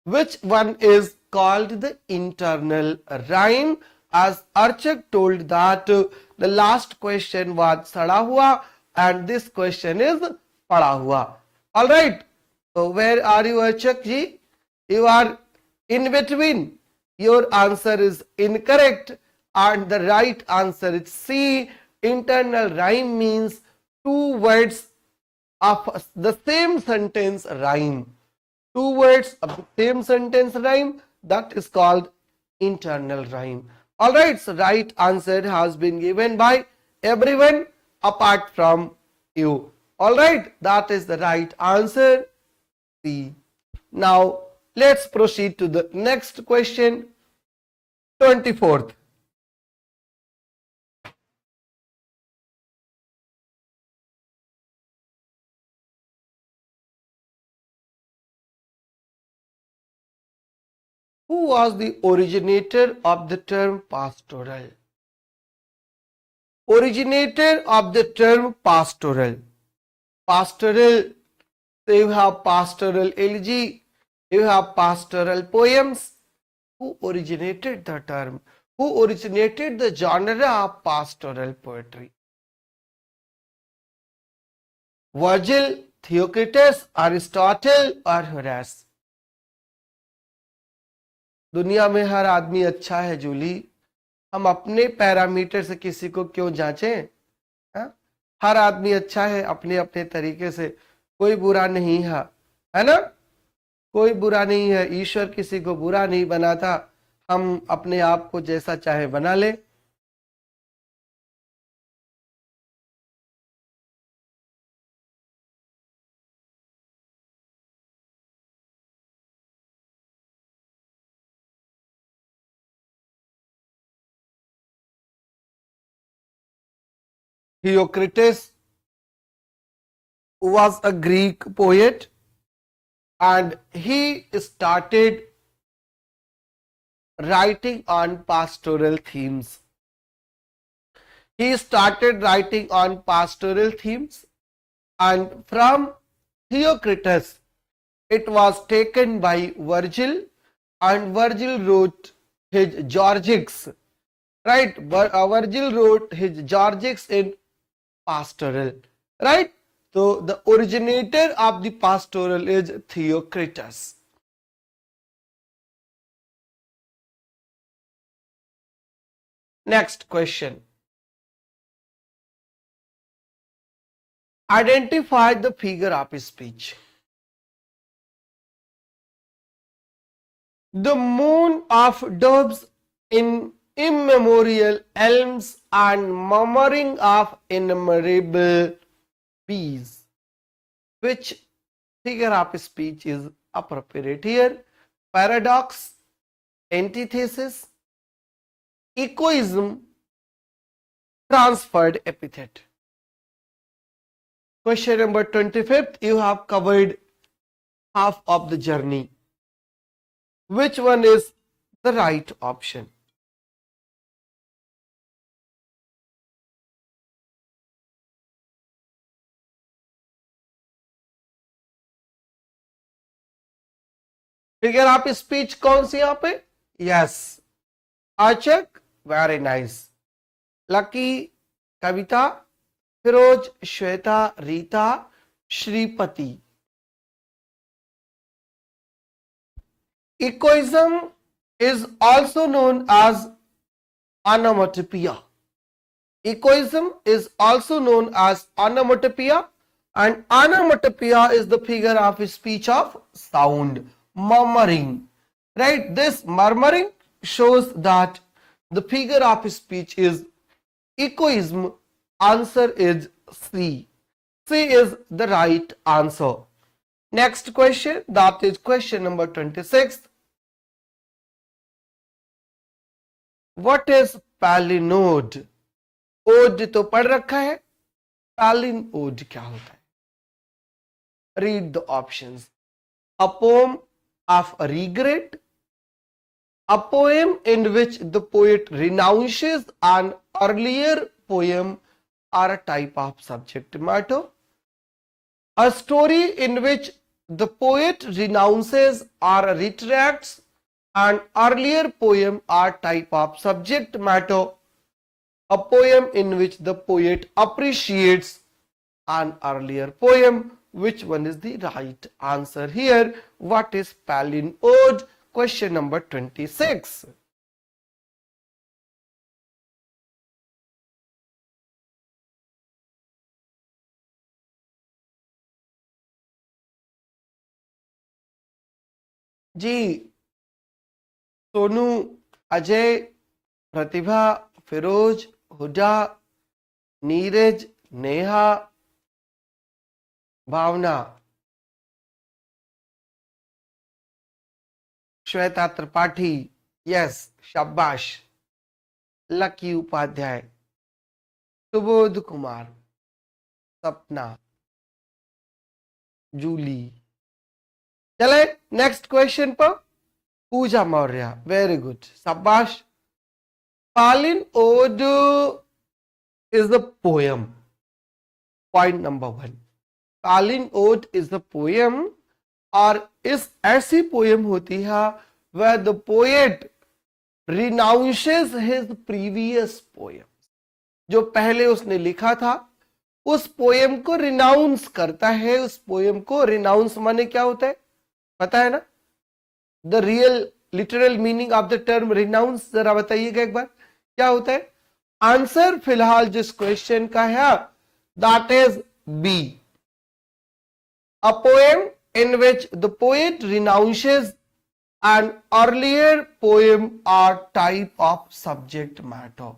Which one is called the internal rhyme? As Archak told that the last question was sada hua and this question is pada hua. All right. So where are you, Archak ji? You are in between. Your answer is incorrect and the right answer is C. Internal rhyme means two words of the same sentence rhyme. Two words of the same sentence rhyme, that is called internal rhyme. Alright, so right answer has been given by everyone apart from you. Alright, that is the right answer, C. Now, let's proceed to the next question, 24th. Who was the originator of the term pastoral? Originator of the term pastoral. Pastoral, so you have pastoral elegy, you have pastoral poems. Who originated the term? Who originated the genre of pastoral poetry? Virgil, Theocritus, Aristotle or Horace? दुनिया में हर आदमी अच्छा है जूली, हम अपने parameter से किसी को क्यों जांचें? हर आदमी अच्छा है अपने अपने तरीके से, कोई बुरा नहीं है ना? कोई बुरा नहीं है. ईश्वर किसी को बुरा नहीं बनाता, हम अपने आप को जैसा चाहे बना ले. Theocritus was a Greek poet and he started writing on pastoral themes. He started writing on pastoral themes, and from Theocritus it was taken by Virgil, and Virgil wrote his Georgics. right? But Virgil wrote his Georgics in pastoral, right? So the originator of the pastoral is Theocritus. Next question. Identify the figure of speech. The moon of doves in immemorial elms and murmuring of innumerable bees. Which figure of speech is appropriate here? Paradox, antithesis, echoism, transferred epithet. Question number 25th, you have covered half of the journey. Which one is the right option? Figure of speech कौन सी यहाँ पे? Yes, आचक, very nice, Lucky, Kavita, Firoz, Shweta, Reeta, Shripati. Echoism is also known as onomatopoeia. Echoism is also known as onomatopoeia, and onomatopoeia is the figure of speech of sound, murmuring. Right? This murmuring shows that the figure of speech is echoism. Answer is C. C is the right answer. Next question, that is question number 26. What is palinode? Odd तो पढ़ रखा है, palinode क्या होता है? Read the options. A poem of regret, a poem in which the poet renounces an earlier poem or a type of subject matter, a story in which the poet renounces or retracts an earlier poem or type of subject matter, a poem in which the poet appreciates an earlier poem. Which one is the right answer here? What is palinode? Question number 26. Ji, Sonu, Ajay, Pratibha, Firoz, Hooda, Neeraj, Neha, Bhavna, Shweta Tripathi, yes, शाबाश, lucky Upadhyay, Subodh Kumar, सपना, जूली. चले next question पर. पूजा Maurya, very good, शाबाश. palinode is the poem. Point number 1. palinode is the poem, और इस ऐसी poem होती है where the poet renounces his previous poem. जो पहले उसने लिखा था उस पोएम को रिनाउंस करता है. उस पोएम को रिनाउंस माने क्या होता है पता है ना? The real literal meaning of the term renounce जरा बताइएगा एक बार, क्या होता है? आंसर फिलहाल जिस क्वेश्चन का है that is B. A poem in which the poet renounces an earlier poem or type of subject matter.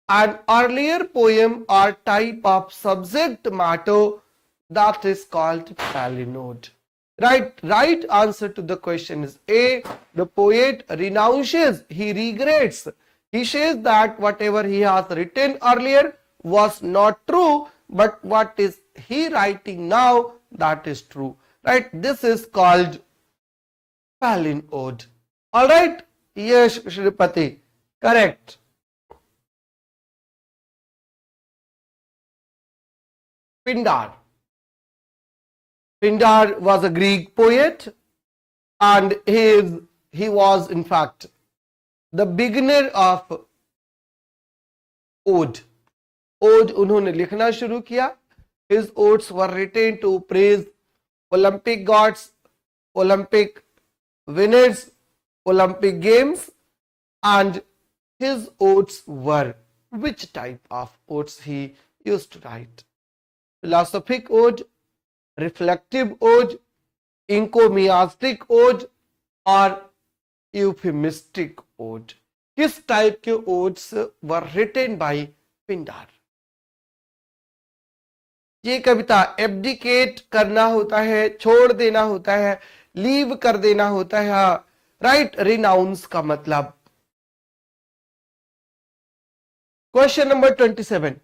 An earlier poem or type of subject matter, that is called palinode. Right answer to the question is A. The poet renounces, he regrets, he says that whatever he has written earlier was not true, but what is he writing now, that is true. Right, this is called palinode. All right, yes, Shripati, correct. Pindar. Pindar was a Greek poet, and he was in fact the beginner of ode, ode उन्होंने लिखना शुरू किया। His odes were written to praise Olympic gods, Olympic winners, Olympic games, and his odes were, which type of odes he used to write? Philosophic ode, reflective ode, encomiastic ode और euphemistic ode? किस type के odes were written by Pindar? ये कविता abdicate करना होता है, छोड़ देना होता है, लीव कर देना होता है, राइट, रिनाउंस का मतलब। क्वेश्चन नंबर 27,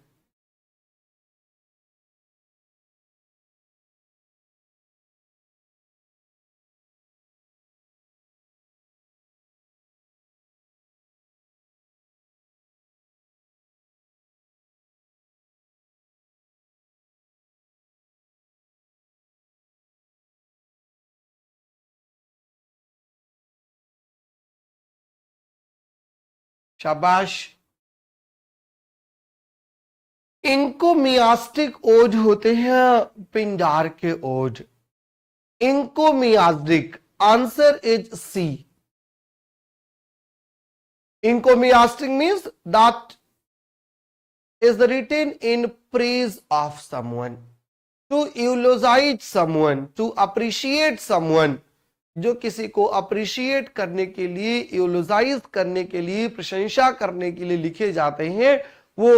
शाबाश। इंकोमियास्टिक ओज होते हैं पिंडार के odes. Encomiastic, answer is C. Encomiastic means that is written in praise of someone, to eulogize someone, to appreciate someone। जो किसी को अप्रिशिएट करने के लिए, यूलोजाइज करने के लिए, प्रशंसा करने के लिए लिखे जाते हैं, वो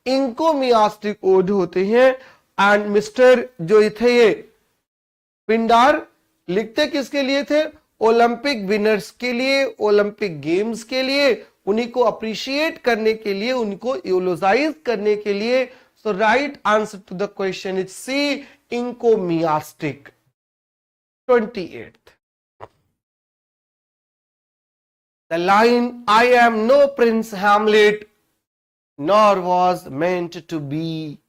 इंकोमियास्टिक ओड होते हैं। एंड मिस्टर जो थे ये पिंडार, लिखते किसके लिए थे? ओलंपिक विनर्स के लिए, ओलंपिक गेम्स के लिए, उन्हीं को अप्रिशिएट करने के लिए, उनको यूलोजाइज करने के लिए। So right answer to the question is C, encomiastic. 28th, the line I am no Prince Hamlet nor was meant to be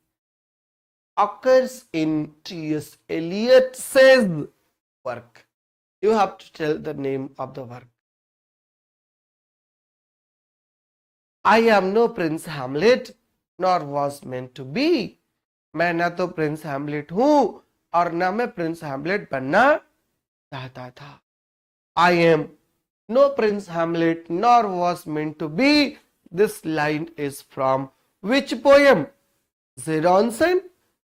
occurs in T.S. Eliot's work. You have to tell the name of the work. I am no Prince Hamlet nor was meant to be. मैं ना तो Prince Hamlet हूं और ना मैं Prince Hamlet बनना चाहता था। I am no Prince Hamlet nor was meant to be. This line is from which poem? Ronson,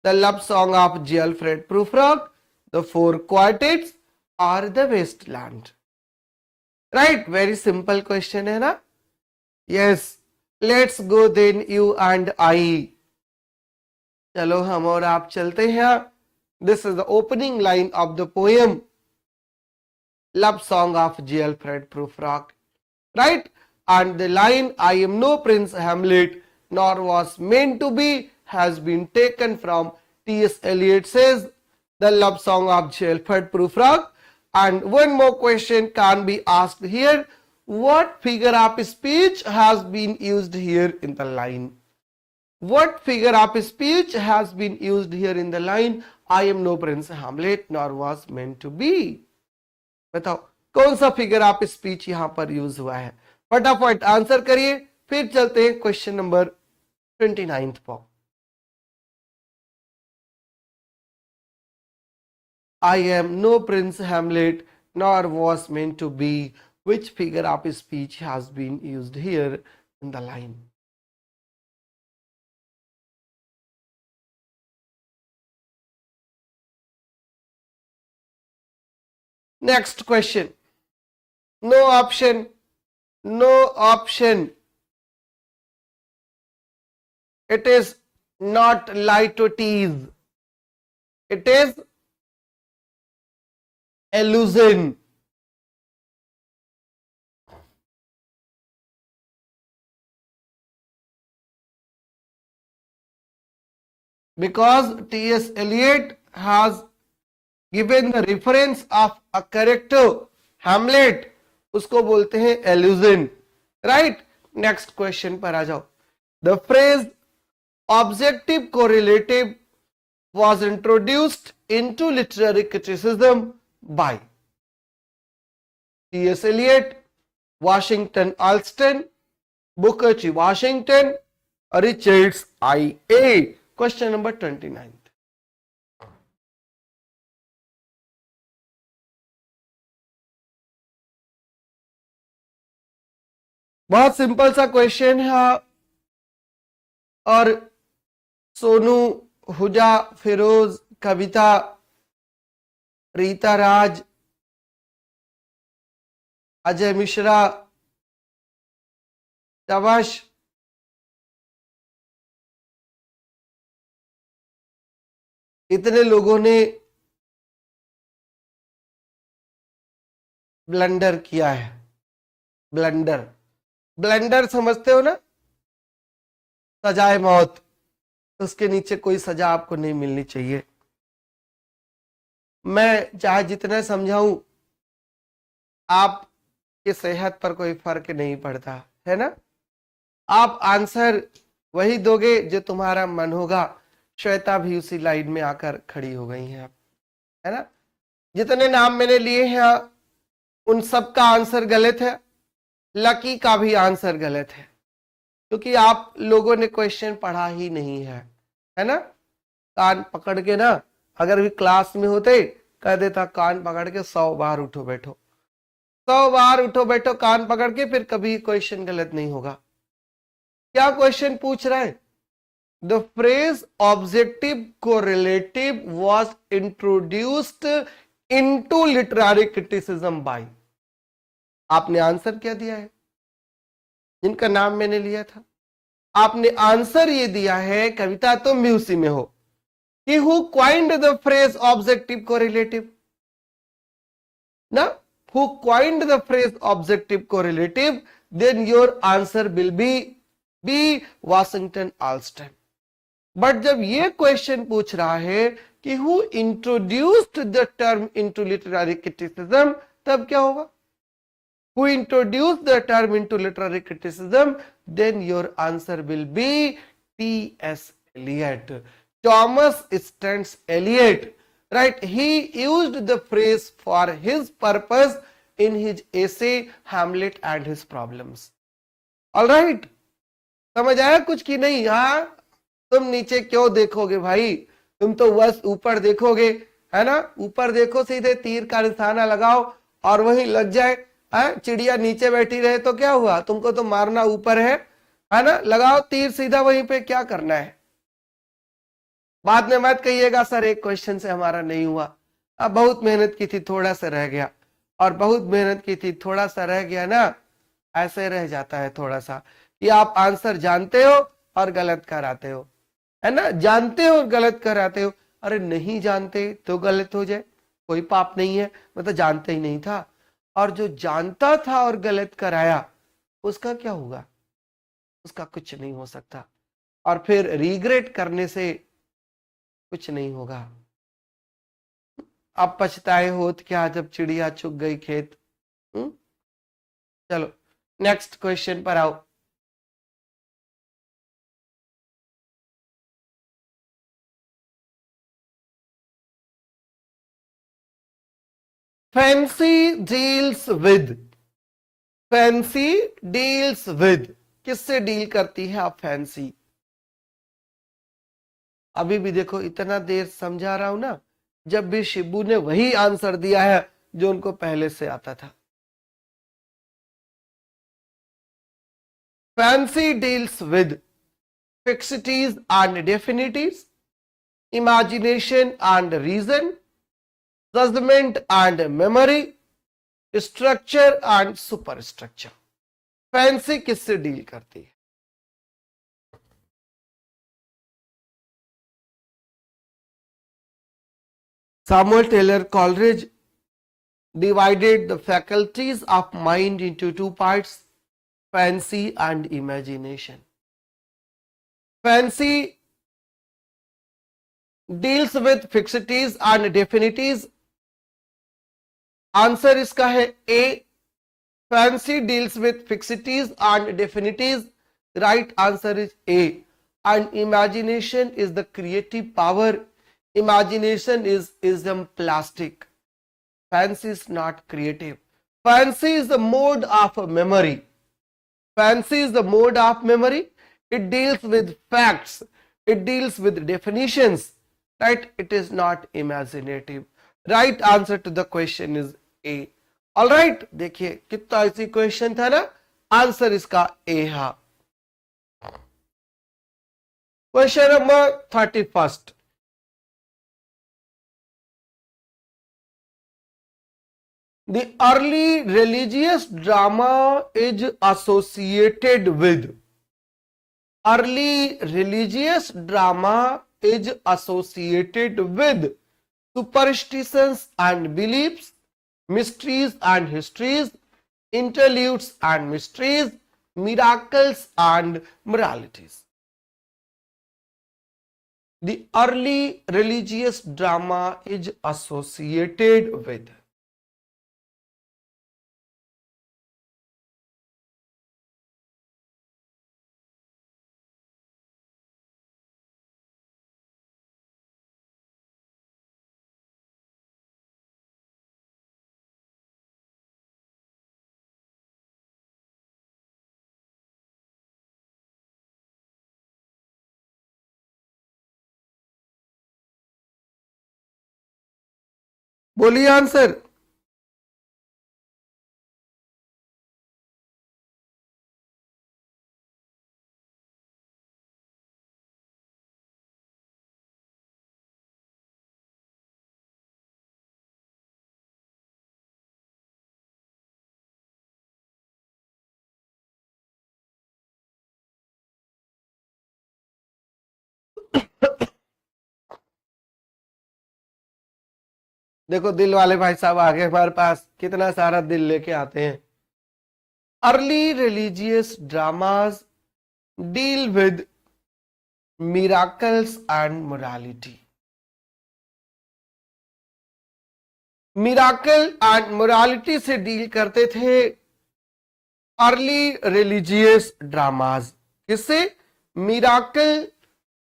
The Love Song of J. Alfred Prufrock, The Four Quartets or The Wasteland? Right, very simple question है ना? Yes, let's go then you and I. चलो हम और आप चलते हैं। This is the opening line of the poem Love Song of J. Alfred Prufrock, right? And the line I am no Prince Hamlet nor was meant to be has been taken from T.S. Eliot says The Love Song of J. Alfred Prufrock. And one more question can be asked here. What figure of speech has been used here in the line? What figure of speech has been used here in the line I am no Prince Hamlet nor was meant to be? बताओ कौन सा figure of speech यहां पर use हुआ है? फटाफट answer करिए, फिर चलते हैं क्वेश्चन नंबर 29 पर। I am no Prince Hamlet nor was meant to be. Which figure of speech has been used here in the line? Next question. No option. No option. It is not litotes. It is illusion. Because T.S. Eliot has given the reference of a character Hamlet, उसको बोलते हैं illusion, right? Next question पर आ जाओ। The phrase objective correlative was introduced into literary criticism by T.S. Eliot, Washington Alston, Booker T. Washington Richards IA. Question number 29. बहुत simple सा question है और सोनू, हुजा, फिरोज, कविता, रीता राज, अजय मिश्रा, तवश, इतने लोगों ने ब्लंडर किया है। ब्लंडर, ब्लंडर समझते हो ना, सजाए मौत, उसके नीचे कोई सजा आपको नहीं मिलनी चाहिए। मैं चाहे जितना समझाऊं, आपके सेहत पर कोई फर्क नहीं पड़ता है ना। आप आंसर वही दोगे जो तुम्हारा मन होगा। श्वेता भी उसी लाइन में आकर खड़ी हो गई हैं, है ना। जितने नाम मैंने लिए हैं उन सब का आंसर गलत है। लकी का भी आंसर गलत है, क्योंकि आप लोगों ने क्वेश्चन पढ़ा ही नहीं है ना। कान पकड़ के ना, अगर भी क्लास में होते कह देता कान पकड़ के 100 बार उठो बैठो, 100 बार उठो बैठो कान पकड़ के, फिर कभी क्वेश्चन गलत नहीं होगा। क्या क्वेश्चन पूछ रहा है? The phrase objective correlative was introduced into literary criticism by. आपने आंसर क्या दिया है? जिनका नाम मैंने लिया था, आपने आंसर ये दिया है, कविता तुम भी उसी में हो, कि who coined the phrase objective correlative ना, who coined the phrase objective correlative, then your answer will be Washington Alston। But जब ये क्वेश्चन पूछ रहा है कि who introduced the term into literary criticism, तब क्या होगा? Who introduced the term into literary criticism, then your answer will be T.S. Eliot, Thomas Stance Eliot, right? He used the phrase for his purpose in his essay Hamlet and His Problems। All right, समझ आया कुछ की नहीं? हाँ, तुम नीचे क्यों देखोगे भाई, तुम तो बस ऊपर देखोगे, है ना। ऊपर देखो, सीधे तीर का निशाना लगाओ और वहीं लग जाए। चिड़िया नीचे बैठी रहे तो क्या हुआ, तुमको तो मारना ऊपर है ना। लगाओ तीर सीधा वहीं पे, क्या करना है। बाद में मत कहिएगा सर एक क्वेश्चन से हमारा नहीं हुआ। अब बहुत मेहनत की थी, थोड़ा सा रह गया, और बहुत मेहनत की थी, थोड़ा सा रह गया ना, ऐसे रह जाता है थोड़ा सा, कि आप आंसर जानते हो और गलत कराते हो, है ना। जानते हो और गलत कराते हो। अरे नहीं जानते तो गलत हो जाए, कोई पाप नहीं है, मैं तो जानते ही नहीं था। और जो जानता था और गलत कराया, उसका क्या होगा? उसका कुछ नहीं हो सकता, और फिर रिग्रेट करने से कुछ नहीं होगा। अब पछताए होत क्या जब चिड़िया चुग गई खेत। चलो नेक्स्ट क्वेश्चन पर आओ। Fancy deals with, fancy deals with, किससे डील करती है आप फैंसी? अभी भी देखो, इतना देर समझा रहा हूं ना, जब भी शिबू ने वही आंसर दिया है जो उनको पहले से आता था। Fancy deals with fixities and definities, imagination and reason, judgment and memory, structure and superstructure। Fancy किससे डील करती है? Samuel Taylor Coleridge divided the faculties of mind into two parts, fancy and imagination। Fancy deals with fixities and definities। Answer इसका है A, fancy deals with fixities and definities. Right answer is A. And imagination is the creative power. Imagination is plastic. Fancy is not creative. Fancy is the mode of memory. Fancy is the mode of memory. it deals with facts, it deals with definitions, right? It is not imaginative. Right answer to the question is A. All right, देखिए कितना easy question था ना, answer इसका ए है. Question number 31. The early religious drama is associated with. Early religious drama is associated with superstitions and beliefs, mysteries and histories, interludes and mysteries, miracles and moralities. The early religious drama is associated with. बोलिए answer. देखो दिल वाले भाई साहब आगे हमारे पास कितना सारा दिल लेके आते हैं. Early religious dramas deal with miracles and morality. Miracle and morality से डील करते थे अर्ली रिलीजियस ड्रामास. किससे? मिराकल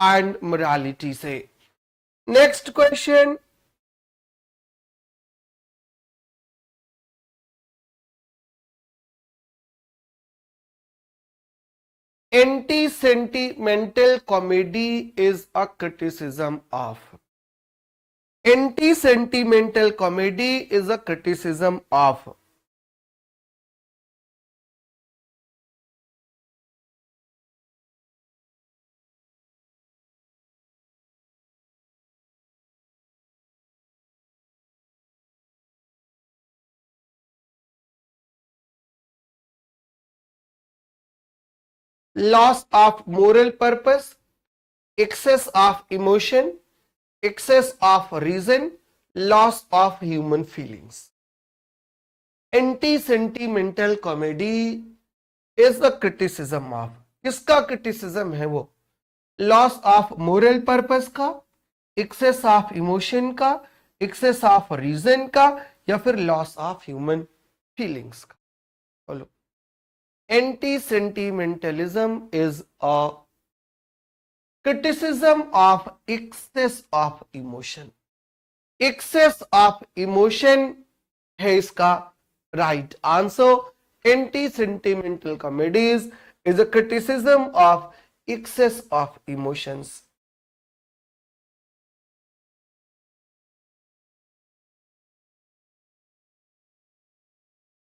एंड मोरालिटी से. Next question. Anti-sentimental comedy is a criticism of. Anti-sentimental comedy is a criticism of. Loss of moral purpose, excess of emotion, excess of reason, loss of human feelings. Anti-sentimental comedy is the criticism of. किसका criticism है वो? Loss of moral purpose का, excess of emotion का, excess of reason का, या फिर loss of human feelings का. बोलो. Anti-sentimentalism is a criticism of excess of emotion. Excess of emotion है इसका right answer. Anti-sentimental comedies is a criticism of excess of emotions.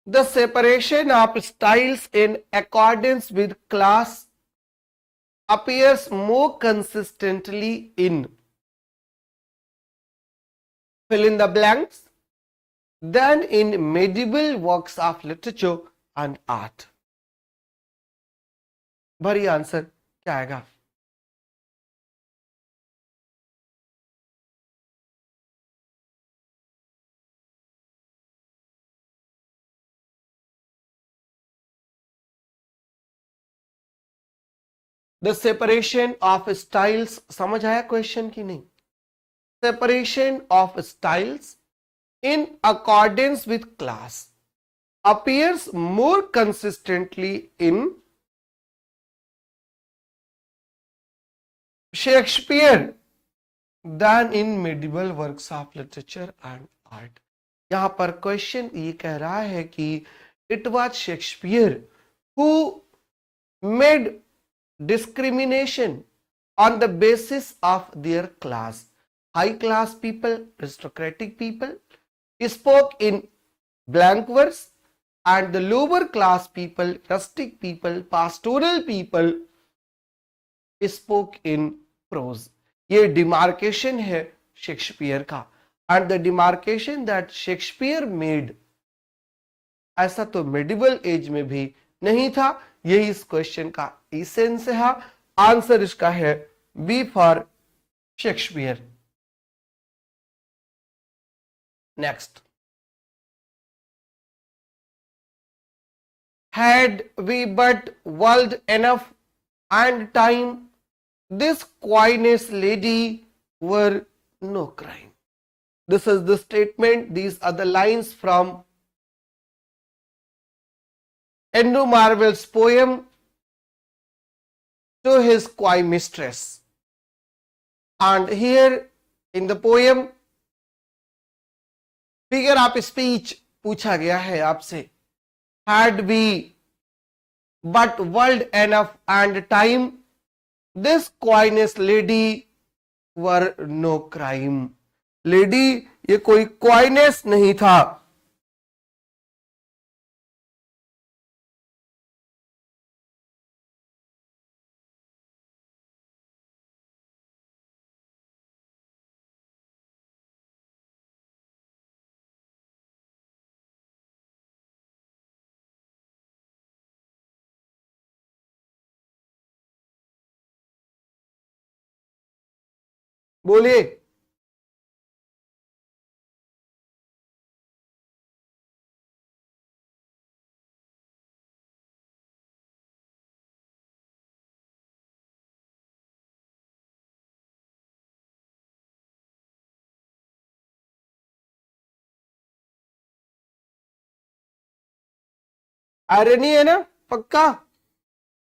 The separation of styles in accordance with class appears more consistently in fill in the blanks than in medieval works of literature and art. भरी answer क्या आएगा? The separation of styles, समझ आया question की नहीं? Separation of styles in accordance with class appears more consistently in Shakespeare than in medieval works of literature and art. यहां पर question ये कह रहा है कि it was Shakespeare who made discrimination on the basis of their class. High class people, aristocratic people spoke in blank verse, and the lower class people, rustic people, pastoral people spoke in prose. ये demarcation है Shakespeare का, and the demarcation that Shakespeare made, ऐसा तो medieval age में भी नहीं था. यही इस क्वेश्चन का इसेंस है. आंसर इसका है B for Shakespeare. Next, had we but world enough and time, this coyness lady were no crime. This is the statement. These are the lines from Andrew Marvell's poem to his coy mistress. And here in the poem, figure of speech पूछा गया है आपसे. Had we but world enough and time, this coyness lady were no crime. Lady ये कोई coyness नहीं था. बोलिए. Irony है ना, पक्का,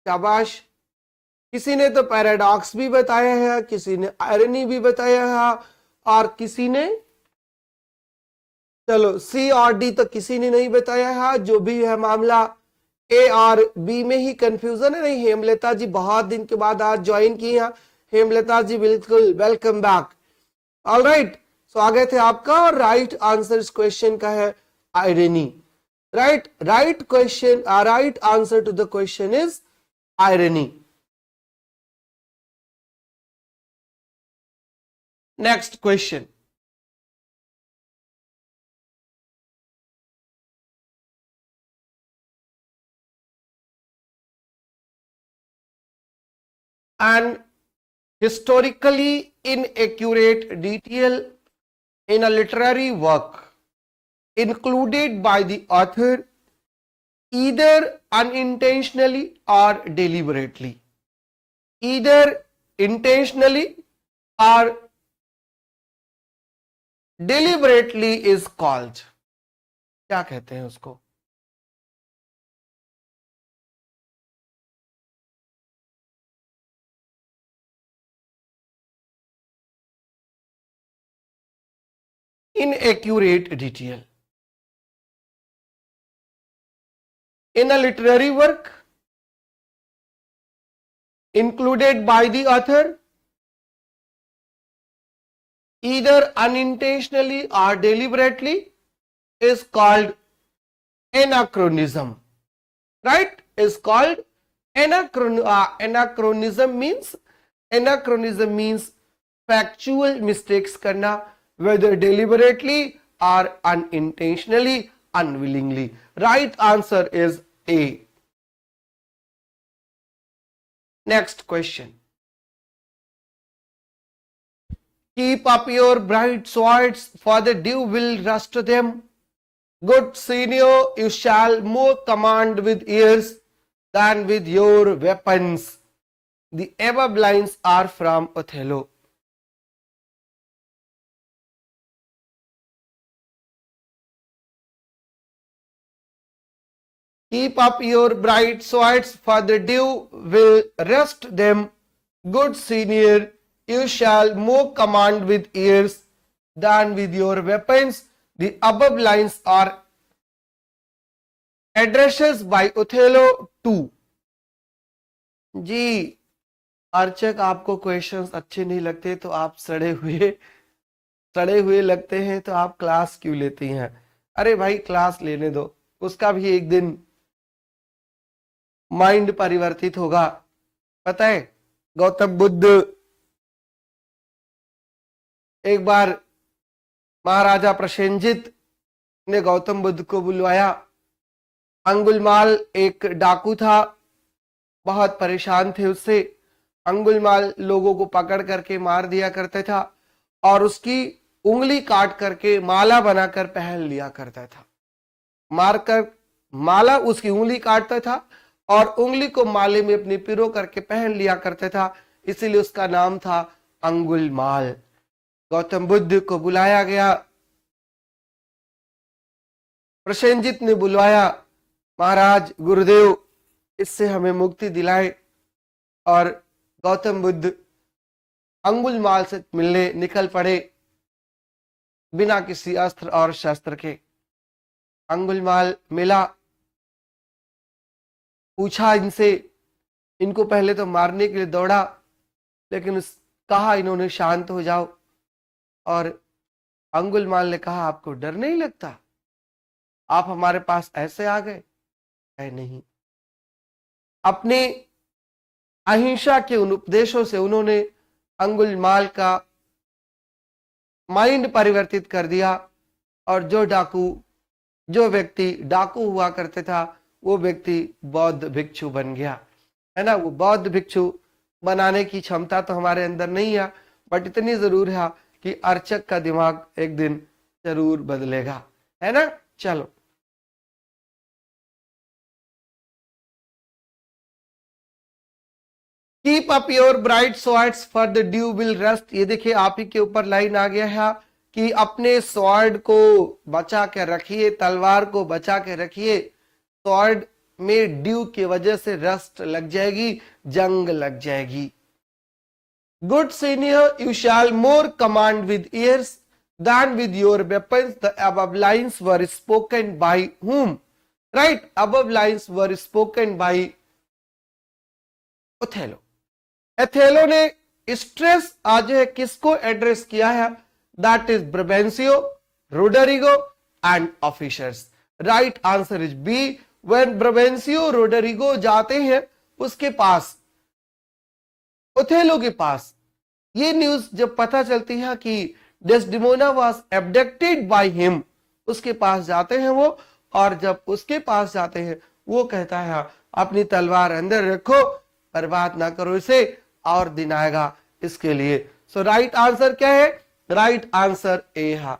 शाबाश. किसी ने तो पैराडॉक्स भी बताया है, किसी ने आयरनी भी बताया है, और किसी ने, चलो सी और डी तो किसी ने नहीं बताया है. जो भी है मामला, ए और बी में ही कंफ्यूजन है. नहीं, हेमलता जी बहुत दिन के बाद आज ज्वाइन की हैं. हेमलता जी बिल्कुल वेलकम बैक. ऑल राइट, सो आगे थे आपका, और राइट आंसर इस क्वेश्चन का है irony. right question, right answer to the question is irony. Next question. An historically inaccurate detail in a literary work included by the author either unintentionally or deliberately. Either intentionally or deliberately is called, क्या कहते हैं उसको? Inaccurate detail in a literary work included by the author either unintentionally or deliberately is called anachronism. Right? Is called anachronism means factual mistakes करना, whether deliberately or unintentionally, unwillingly. Right answer is A. Next question. Keep up your bright swords, for the dew will rust them. Good senior, you shall more command with ears than with your weapons. The above lines are from Othello. Keep up your bright swords, for the dew will rust them. Good senior, you shall more command with ears than with your weapons. The above lines are addresses by Othello to जी अर्चक, आपको questions अच्छे नहीं लगते तो आप सड़े हुए लगते हैं तो आप क्लास क्यों लेती हैं? अरे भाई क्लास लेने दो, उसका भी एक दिन माइंड परिवर्तित होगा। पता है गौतम बुद्ध एक बार महाराजा प्रसेनजित ने गौतम बुद्ध को बुलवाया। अंगुलमाल एक डाकू था, बहुत परेशान थे उससे। अंगुलमाल लोगों को पकड़ करके मार दिया करता था और उसकी उंगली काट करके माला बनाकर पहन लिया करता था। मारकर माला उसकी उंगली काटता था और उंगली को माले में अपनी पिरो करके पहन लिया करता था, इसीलिए उसका नाम था अंगुलमाल। गौतम बुद्ध को बुलाया गया, प्रसेनजित ने बुलवाया, महाराज गुरुदेव इससे हमें मुक्ति दिलाए। और गौतम बुद्ध अंगुलमाल से मिलने निकल पड़े बिना किसी अस्त्र और शस्त्र के। अंगुलमाल मिला, पूछा इनसे, इनको पहले तो मारने के लिए दौड़ा, लेकिन कहा इन्होंने शांत हो जाओ। और अंगुलमाल ने कहा आपको डर नहीं लगता, आप हमारे पास ऐसे आ गए? नहीं, अपने अहिंसा के उन उपदेशों से उन्होंने अंगुलमाल का माइंड परिवर्तित कर दिया और जो व्यक्ति डाकू हुआ करते था वो व्यक्ति बौद्ध भिक्षु बन गया, है ना। वो बौद्ध भिक्षु बनाने की क्षमता तो हमारे अंदर नहीं है, बट इतनी जरूर है कि अर्चक का दिमाग एक दिन जरूर बदलेगा, है ना। चलो keep up your bright swords for the due will rust. ये देखिए आप ही के ऊपर लाइन आ गया है कि अपने स्वॉर्ड को बचा के रखिए, तलवार को बचा के रखिए, स्वॉर्ड में ड्यू की वजह से रस्ट लग जाएगी, जंग लग जाएगी। Good senior, you shall more command with years than with your weapons. The above lines were spoken by whom? Right, above lines were spoken by Othello. Othello ने स्ट्रेस आज है किसको एड्रेस किया है? That is Brabantio, Roderigo and officers. Right answer is B. When Brabantio Roderigo जाते हैं उसके पास, ओथेलो के पास, ये न्यूज जब पता चलती है कि डेस्डेमोना वाज एब्डक्टेड बाय हिम, उसके पास जाते हैं वो, और जब उसके पास जाते हैं वो कहता है अपनी तलवार अंदर रखो, बर्बाद ना करो इसे, और दिन आएगा इसके लिए। सो राइट आंसर क्या है? राइट आंसर ए है।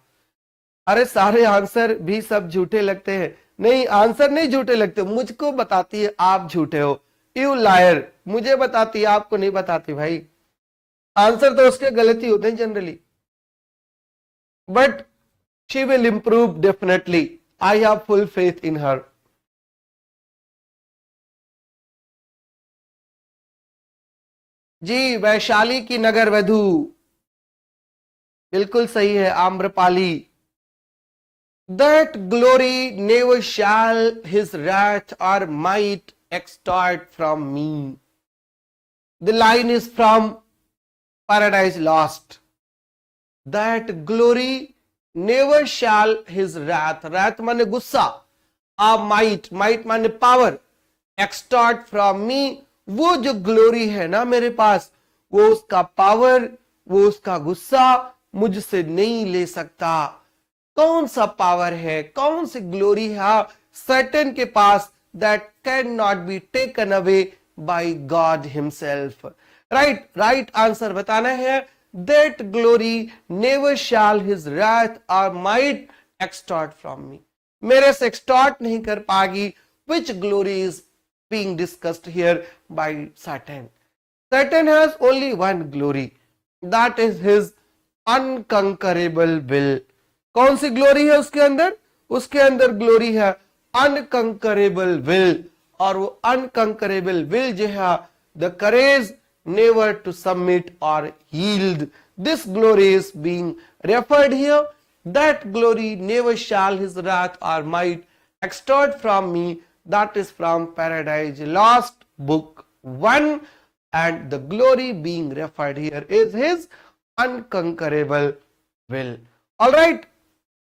अरे सारे आंसर भी सब झूठे लगते हैं? नहीं, आंसर नहीं झूठे लगते, मुझको बताती है आप झूठे हो। यू लायर, मुझे बताती है, आपको नहीं बताती भाई। आंसर तो उसके गलती होते हैं generally, but she will improve definitely. I have full faith in her. जी वैशाली की नगर वधु, बिल्कुल सही है Amrapali. That glory never shall his wrath or might extort from me. The line is from Paradise Lost. That glory never shall his wrath, wrath माने गुस्सा, might माने पावर, extort from me, वो जो ग्लोरी है ना मेरे पास, वो उसका पावर, वो उसका गुस्सा मुझसे नहीं ले सकता। कौन सा पावर है, कौन सी ग्लोरी है सैटन के पास, that can not be taken away by God himself. Right answer बताना है। That glory never shall his wrath or might extort from me, मेरे से एक्सटॉर्ट नहीं कर पाएगी। Which glory is being discussed here by Saturn? Saturn has only one glory, that is his unconquerable will. कौन सी glory है उसके अंदर? उसके अंदर ग्लोरी है अनकंकरेबल विल, और वो अनकंकरेबल विल जो है the courage never to submit और yield, this glory is being referred here. That glory never shall his wrath or might extort from me, that is from Paradise Lost book one, and the glory being referred here is his unconquerable will. Alright,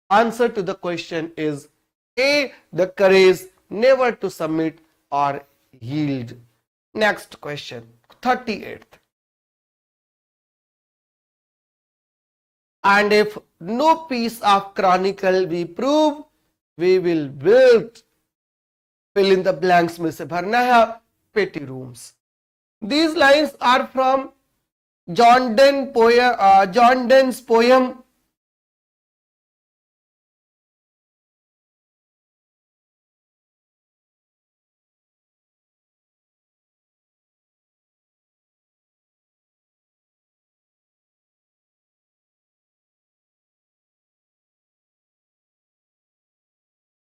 answer to the question is A, the courage never to submit or yield. Next question, 38th. And if no piece of chronicle we prove, we will build, fill in the blanks में से भरना है, petty rooms. These lines are from John Donne's poem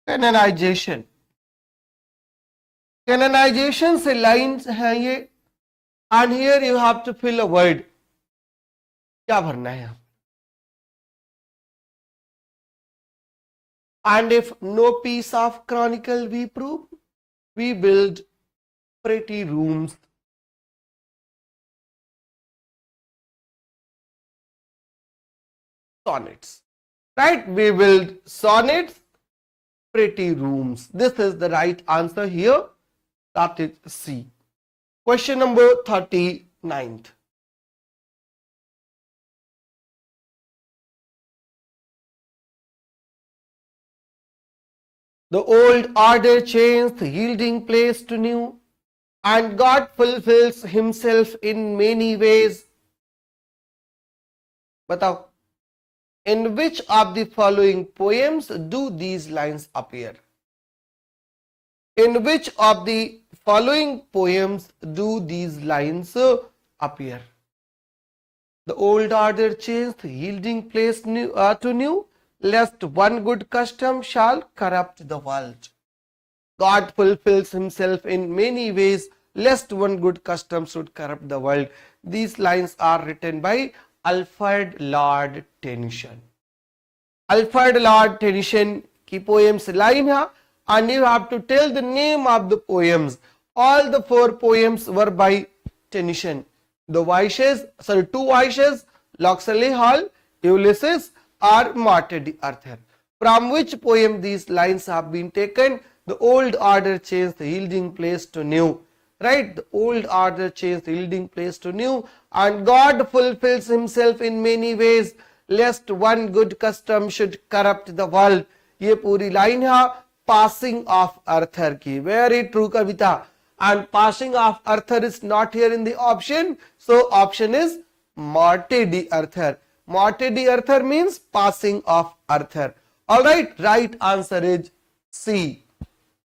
Canonization. Canonization से lines हैं ये, and here you have to fill a word. क्या भरना है? And if no piece of chronicle we prove, we build pretty rooms. Sonnets. Right? We build sonnets, pretty rooms. This is the right answer here. That is C. Question number 39th. The old order changed, yielding place to new, and God fulfills himself in many ways. Batao, in which of the following poems do these lines appear? In which of the following poems do these lines appear? The old order changed, yielding place to new, lest one good custom shall corrupt the world. God fulfills himself in many ways, lest one good custom should corrupt the world. These lines are written by Alfred Lord Tennyson. Alfred Lord Tennyson की poems line है, and you have to tell the name of the poems. All the 4 poems were by Tennyson. The voices, sorry, 2 voices, Locksley Hall, Ulysses, or Martyr the Arthur. From which poem these lines have been taken? The old order changed, the yielding place to new. Right? The old order changed, the yielding place to new, and God fulfills himself in many ways, lest one good custom should corrupt the world. ये पूरी line है passing of Arthur की. Very true Kavita. And passing of Arthur is not here in the option. So option is Martyr the Arthur. Martyr the Arthur means passing of Arthur. Alright, right answer is C.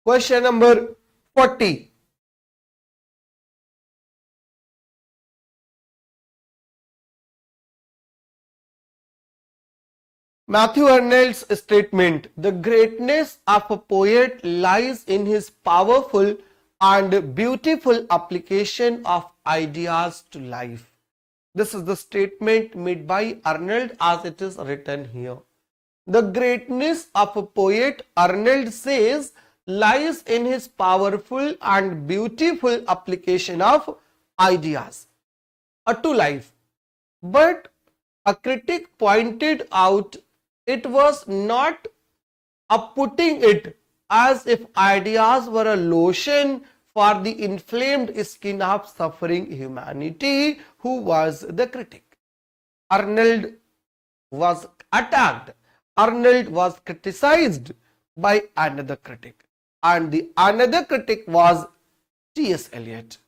Question number 40. Matthew Arnold's statement, the greatness of a poet lies in his powerful and beautiful application of ideas to life. This is the statement made by Arnold as it is written here. The greatness of a poet, Arnold says, lies in his powerful and beautiful application of ideas to life. But a critic pointed out it was not putting it as if ideas were a lotion for the inflamed skin of suffering humanity. Who was the critic? Arnold was attacked. Arnold was criticized by another critic, and the another critic was T.S. Eliot.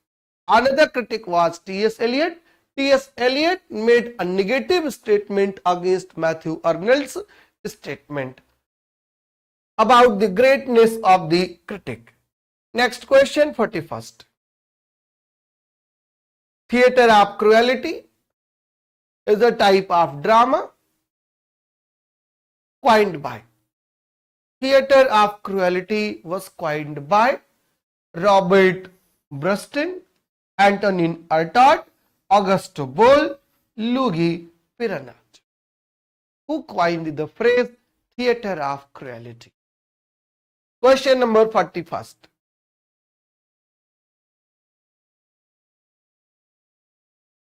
Another critic was T.S. Eliot. T.S. Eliot made a negative statement against Matthew Arnold's statement about the greatness of the critic. Next question, 41st. Theatre of cruelty is a type of drama coined by. Theatre of cruelty was coined by Robert Bruston, Antonin Artaud, Augusto Boal, Luigi Piranha. Who coined the phrase theatre of cruelty? Question number 41st.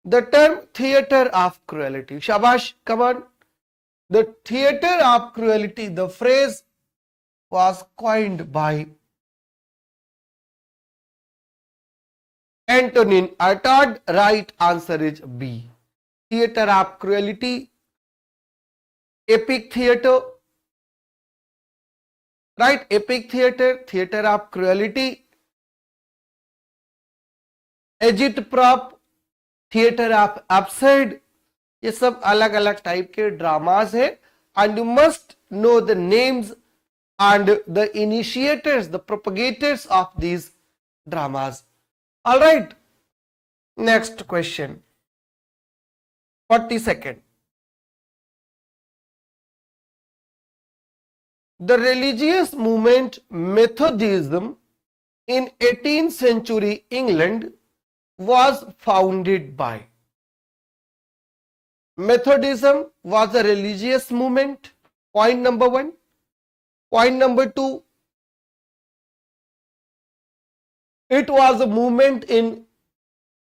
The term theatre of cruelty. Shabash, come on. The theatre of cruelty, the phrase was coined by Antonin Artaud. Right answer is B. Theatre of cruelty, epic theatre, right? Epic theatre, theatre of cruelty, agitprop, theatre of absurd, ये सब अलग अलग type के dramas है and you must know the names and the initiators, the propagators of these dramas. Alright, next question 42nd. The religious movement Methodism in 18th century England was founded by. Methodism was a religious movement. Point number 1. Point number 2. It was a movement in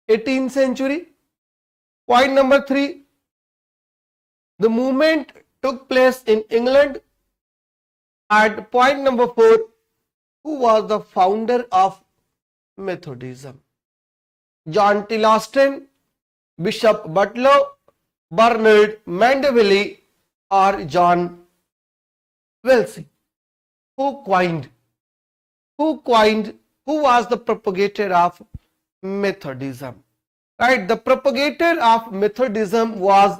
18th century. Point number 3. The movement took place in England. And point number 4. Who was the founder of Methodism? John Tillaston, Bishop Butler, Bernard Mandeville, or John Wellesley? Who was the propagator of Methodism? Right, the propagator of Methodism was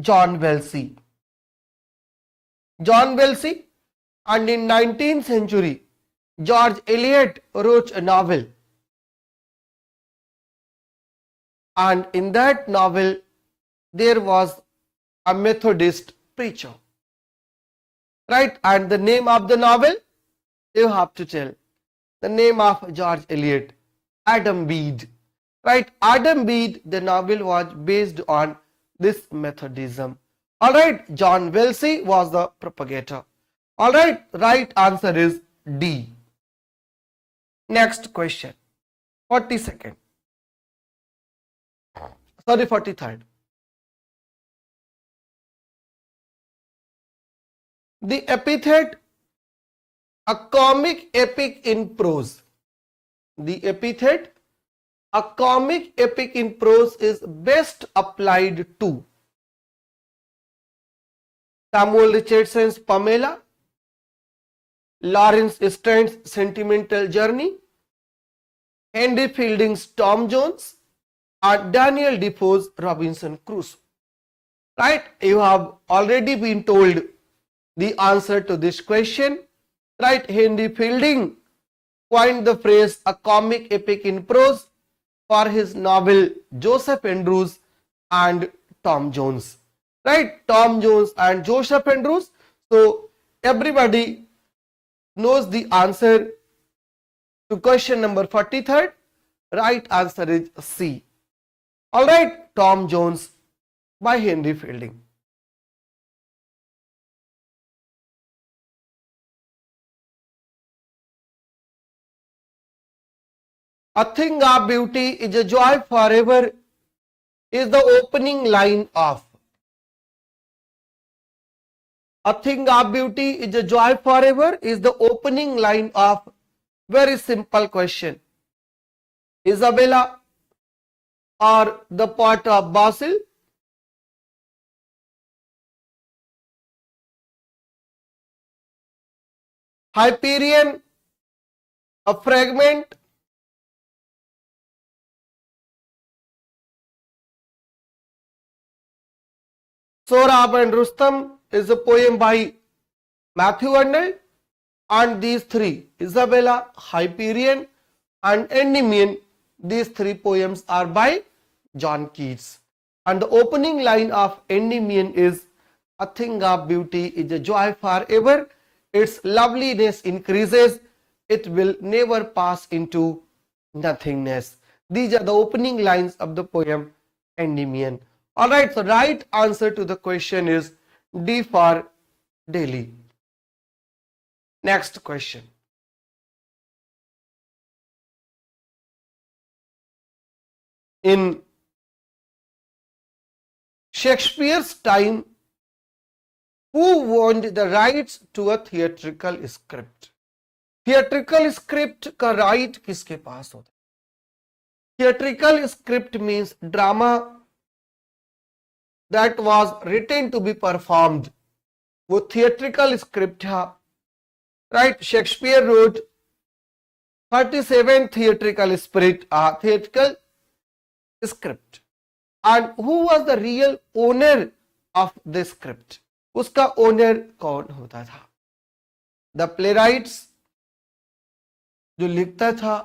John Wellesley. John Wellesley, and in 19th century, George Eliot wrote a novel. And in that novel, there was a Methodist preacher. Right? And the name of the novel, you have to tell. The name of George Eliot, Adam Bede. Right? Adam Bede, the novel was based on this Methodism. Alright, John Wellesley was the propagator. Alright, right answer is D. Next question, 42nd. Sorry, 43rd. The epithet a comic epic in prose. The epithet a comic epic in prose is best applied to Samuel Richardson's Pamela, Lawrence Strand's Sentimental Journey, Henry Fielding's Tom Jones, or Daniel Defoe's Robinson Crusoe. Right? You have already been told the answer to this question. Right? Henry Fielding coined the phrase a comic epic in prose for his novel Joseph Andrews and Tom Jones. Right? Tom Jones and Joseph Andrews. So everybody knows the answer to question number 43rd. Right answer is C. Alright, Tom Jones by Henry Fielding. A thing of beauty is a joy forever is the opening line of. A thing of beauty is a joy forever is the opening line of. Very simple question. Isabella or the pot of basil? Hyperion, a fragment. Sohrab and Rustam is a poem by Matthew Arnold, and these three, Isabella, Hyperion and Endymion, these three poems are by John Keats. And the opening line of Endymion is, a thing of beauty is a joy forever, its loveliness increases, it will never pass into nothingness. These are the opening lines of the poem Endymion. Alright, so right answer to the question is D for Delhi. Next question. In Shakespeare's time, who owned the rights to a theatrical script? Theatrical script का right किसके पास होता है? Theatrical script means drama that was written to be performed, वो theatrical script था, right. Shakespeare wrote 37 theatrical theatrical script. And who was the real owner of the script? उसका owner कौन होता था? The playwrights, जो लिखता था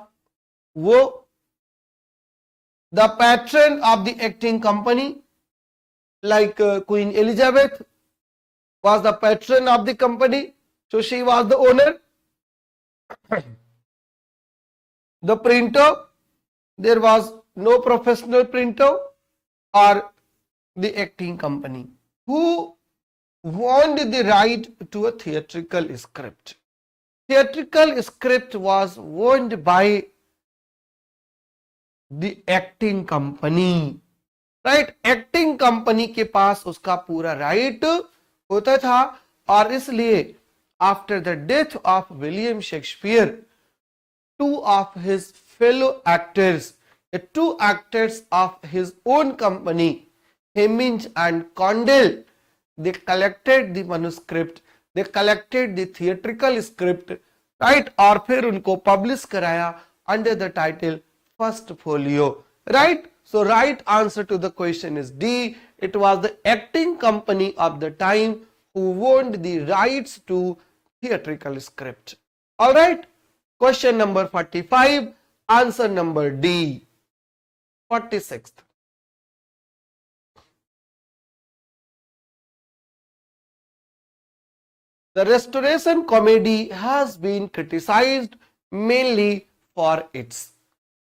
वो, the patron of the acting company, like Queen Elizabeth was the patron of the company, so she was the owner. The printer, there was no professional printer, or the acting company. Who owned the right to a theatrical script? Theatrical script was owned by the acting company, right? Acting company के पास उसका पूरा right होता था, और इसलिए after the death of William Shakespeare, two of his fellow actors, two actors of his own company, Hemmings and Condell, they collected the manuscript, they collected the theatrical script, right? और फिर उनको publish कराया under the title First Folio, right? So right answer to the question is D. It was the acting company of the time who owned the rights to theatrical script. All right. Question number 45, answer number D. 46th. The Restoration comedy has been criticized mainly for its.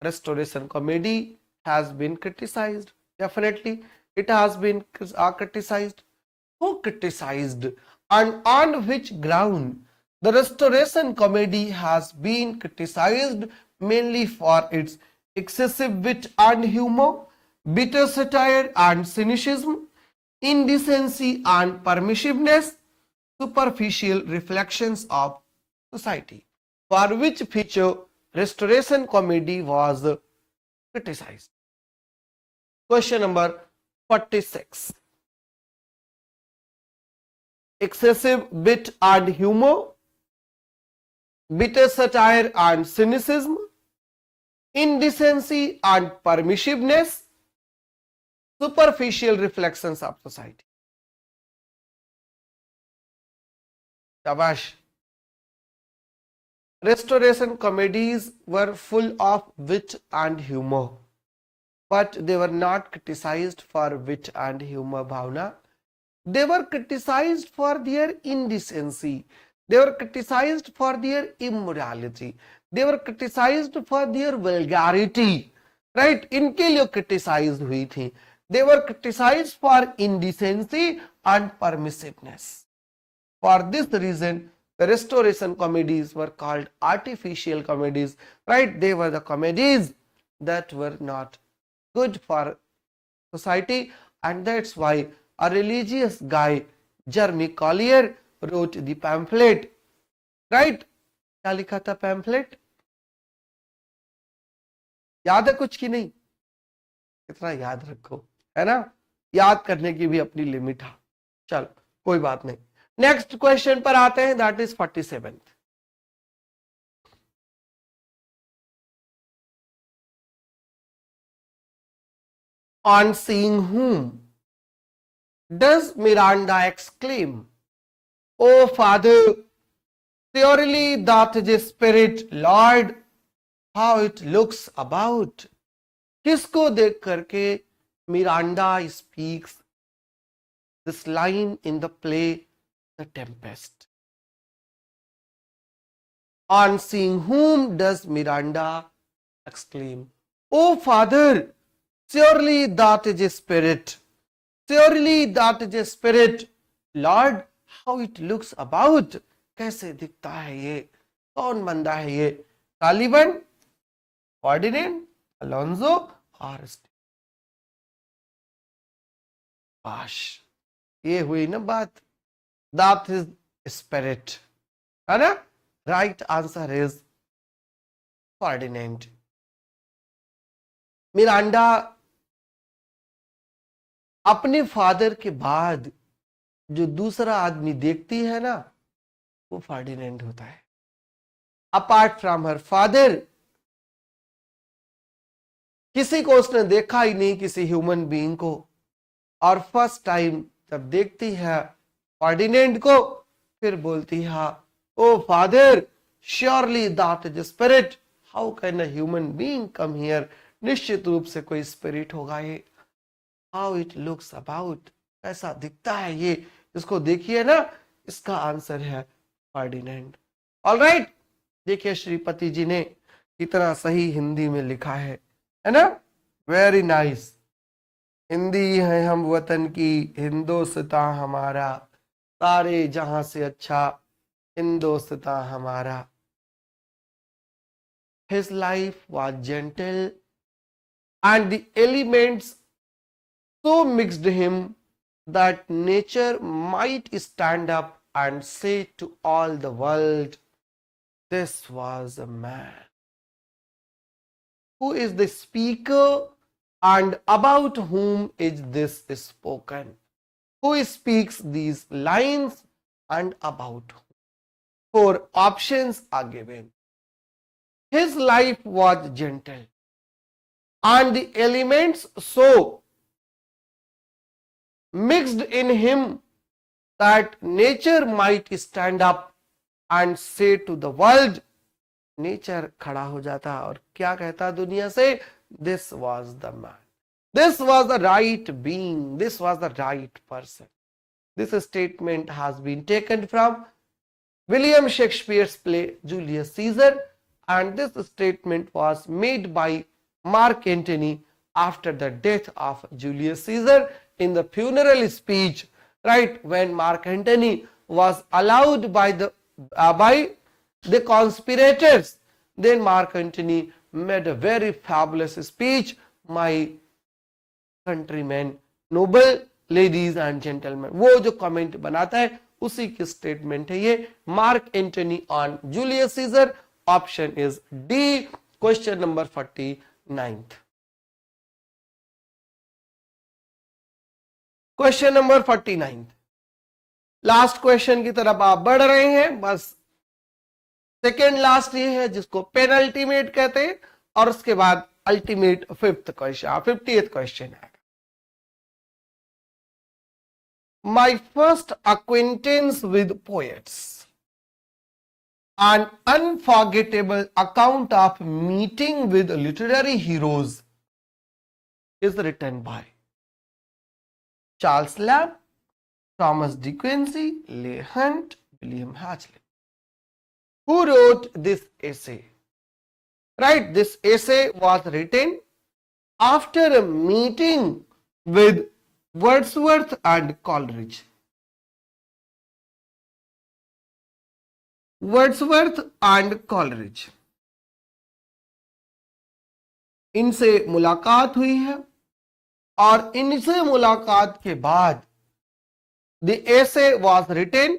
Restoration comedy has been criticized. Definitely, it has been criticized. Who criticized and on which ground? The Restoration comedy has been criticized mainly for its excessive wit and humor, bitter satire and cynicism, indecency and permissiveness, superficial reflections of society, for which feature Restoration comedy was criticized. Question number 46. Excessive wit and humor, bitter satire and cynicism, indecency and permissiveness, superficial reflections of society. Shabash. Restoration comedies were full of wit and humor, but they were not criticized for wit and humor, Bhavna. They were criticized for their indecency. They were criticized for their immorality. They were criticized for their vulgarity. Right? इनके लिए criticized हुई थी. They were criticized for indecency and permissiveness. For this reason, the Restoration comedies were called artificial comedies. Right? They were the comedies that were not good for society, and that's why a religious guy, Jeremy Collier, wrote the pamphlet. Right? क्या लिखा था pamphlet? याद है कुछ की नहीं? कितना याद रखो, है ना? याद करने की भी अपनी लिमिट है. चलो कोई बात नहीं. नेक्स्ट क्वेश्चन पर आते हैं, that is 47th. On seeing whom does Miranda exclaim, "O Father, surely that is a spirit, Lord, how it looks about." किसको देख करके Miranda speaks this line in the play The Tempest? On seeing whom does Miranda exclaim, "O Father, surely that is a spirit, surely that is a spirit, Lord, how it looks about." कैसे दिखता है ये, कौन बंदा है ये? कालीबन, Ferdinand, Alonso और शाबाश, ये हुई ना बात, दैट इज स्पिरिट, है ना। Right answer is Ferdinand. Miranda अपने फादर के बाद जो दूसरा आदमी देखती है ना, वो फर्डिनेंड होता है। अपार्ट फ्रॉम हर फादर किसी को उसने देखा ही नहीं, किसी ह्यूमन बीइंग को, और फर्स्ट टाइम जब देखती है फर्डिनेंड को, फिर बोलती है, O father, surely that is spirit, how can a human being come here, निश्चित रूप से कोई स्पिरिट होगा ये। हाउ इट लुक्स अबाउट, कैसा दिखता है ये, इसको देखिए ना, इसका आंसर है फर्डिनेंड। ऑलराइट, देखिए श्रीपति जी ने कितना सही हिंदी में लिखा है ना, वेरी नाइस। हिंदी है हम वतन की, हिंदोस्तां हमारा, सारे जहां से अच्छा हिंदोस्तां हमारा। His life was gentle and the elements so mixed him that nature might stand up and say to all the world, this was a man. Who is the speaker and about whom is this spoken? Who speaks these lines and about whom? 4 options are given. His life was gentle and the elements so mixed in him that nature might stand up and say to the world, nature खड़ा हो जाता और क्या कहता दुनिया से, this was the man, this was the right being, this was the right person. This statement has been taken from William Shakespeare's play Julius Caesar, and this statement was made by Mark Antony after the death of Julius Caesar in the funeral speech, right, when Mark Antony was allowed by the conspirators. Then Mark Antony made a very fabulous speech, my countrymen, noble ladies and gentlemen. वो जो comment बनाता है उसी की statement है ये, mark Antony on Julius Caesar. Option is D, question number 49। Question number 49, last question की तरफ आप बढ़ रहे हैं, बस सेकेंड लास्ट ये है जिसको पेनल्टीमेट कहते हैं, और उसके बाद ultimate 5th question, 50th question है। My first acquaintance with poets, an unforgettable account of meeting with literary heroes, is written by Charles Lamb, Thomas De Quincey, Leigh Hunt, William Hazlitt. Who wrote this essay? Right, this essay was written after a meeting with Wordsworth and Coleridge. Wordsworth and Coleridge, इनसे मुलाकात हुई है, और इनसे मुलाकात के बाद the essay was written,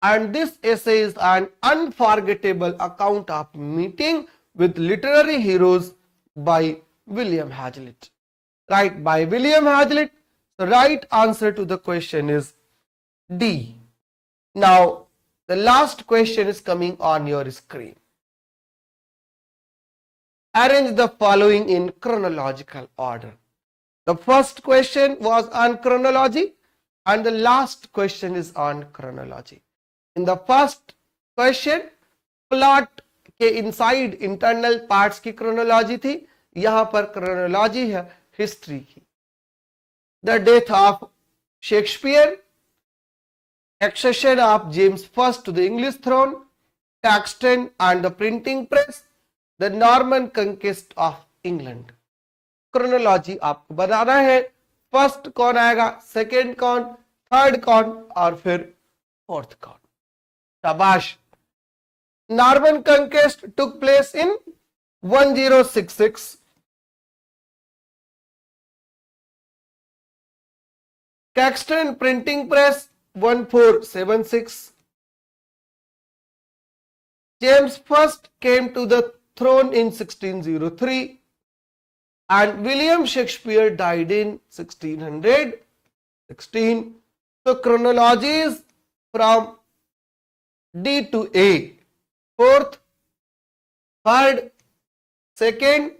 and this essay is an unforgettable account of meeting with literary heroes by William Hazlitt. Right, by William Hazlitt. The right answer to the question is D. Now, the last question is coming on your screen. Arrange the following in chronological order. The first question was on chronology, and the last question is on chronology. In the first question, plot के inside internal parts की chronology थी, यहां पर chronology है history की। The death of Shakespeare, accession of James I to the English throne, Caxton and the printing press, the Norman conquest of England. Chronology आपको बताना है, फर्स्ट कौन आएगा, सेकेंड कौन, थर्ड कौन, और फिर फोर्थ कौन। शाबाश। Norman conquest took place in 1066. text and printing press 1476. James first came to the throne in 1603 and William Shakespeare died in 1616. So chronologies from D to A: fourth, third, second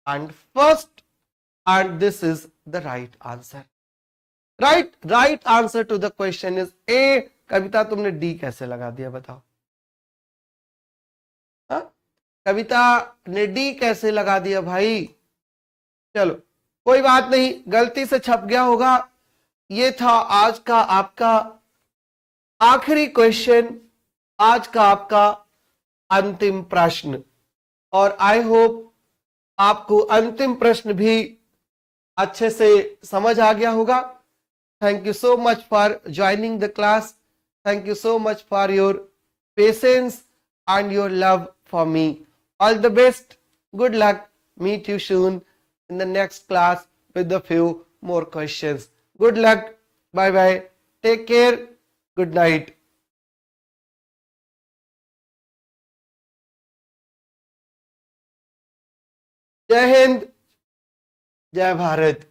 and first, and this is the right answer. Right answer to the question is A. कविता तुमने D कैसे लगा दिया बताओ? हाँ? कविता ने D कैसे लगा दिया भाई? चलो कोई बात नहीं, गलती से छप गया होगा। ये था आज का आपका आखिरी क्वेश्चन, आज का आपका अंतिम प्रश्न, और आई होप आपको अंतिम प्रश्न भी अच्छे से समझ आ गया होगा। Thank you so much for joining the class, thank you so much for your patience and your love for me. All the best, good luck, meet you soon in the next class with a few more questions. Good luck, bye bye, take care, good night. जय हिंद, जय भारत।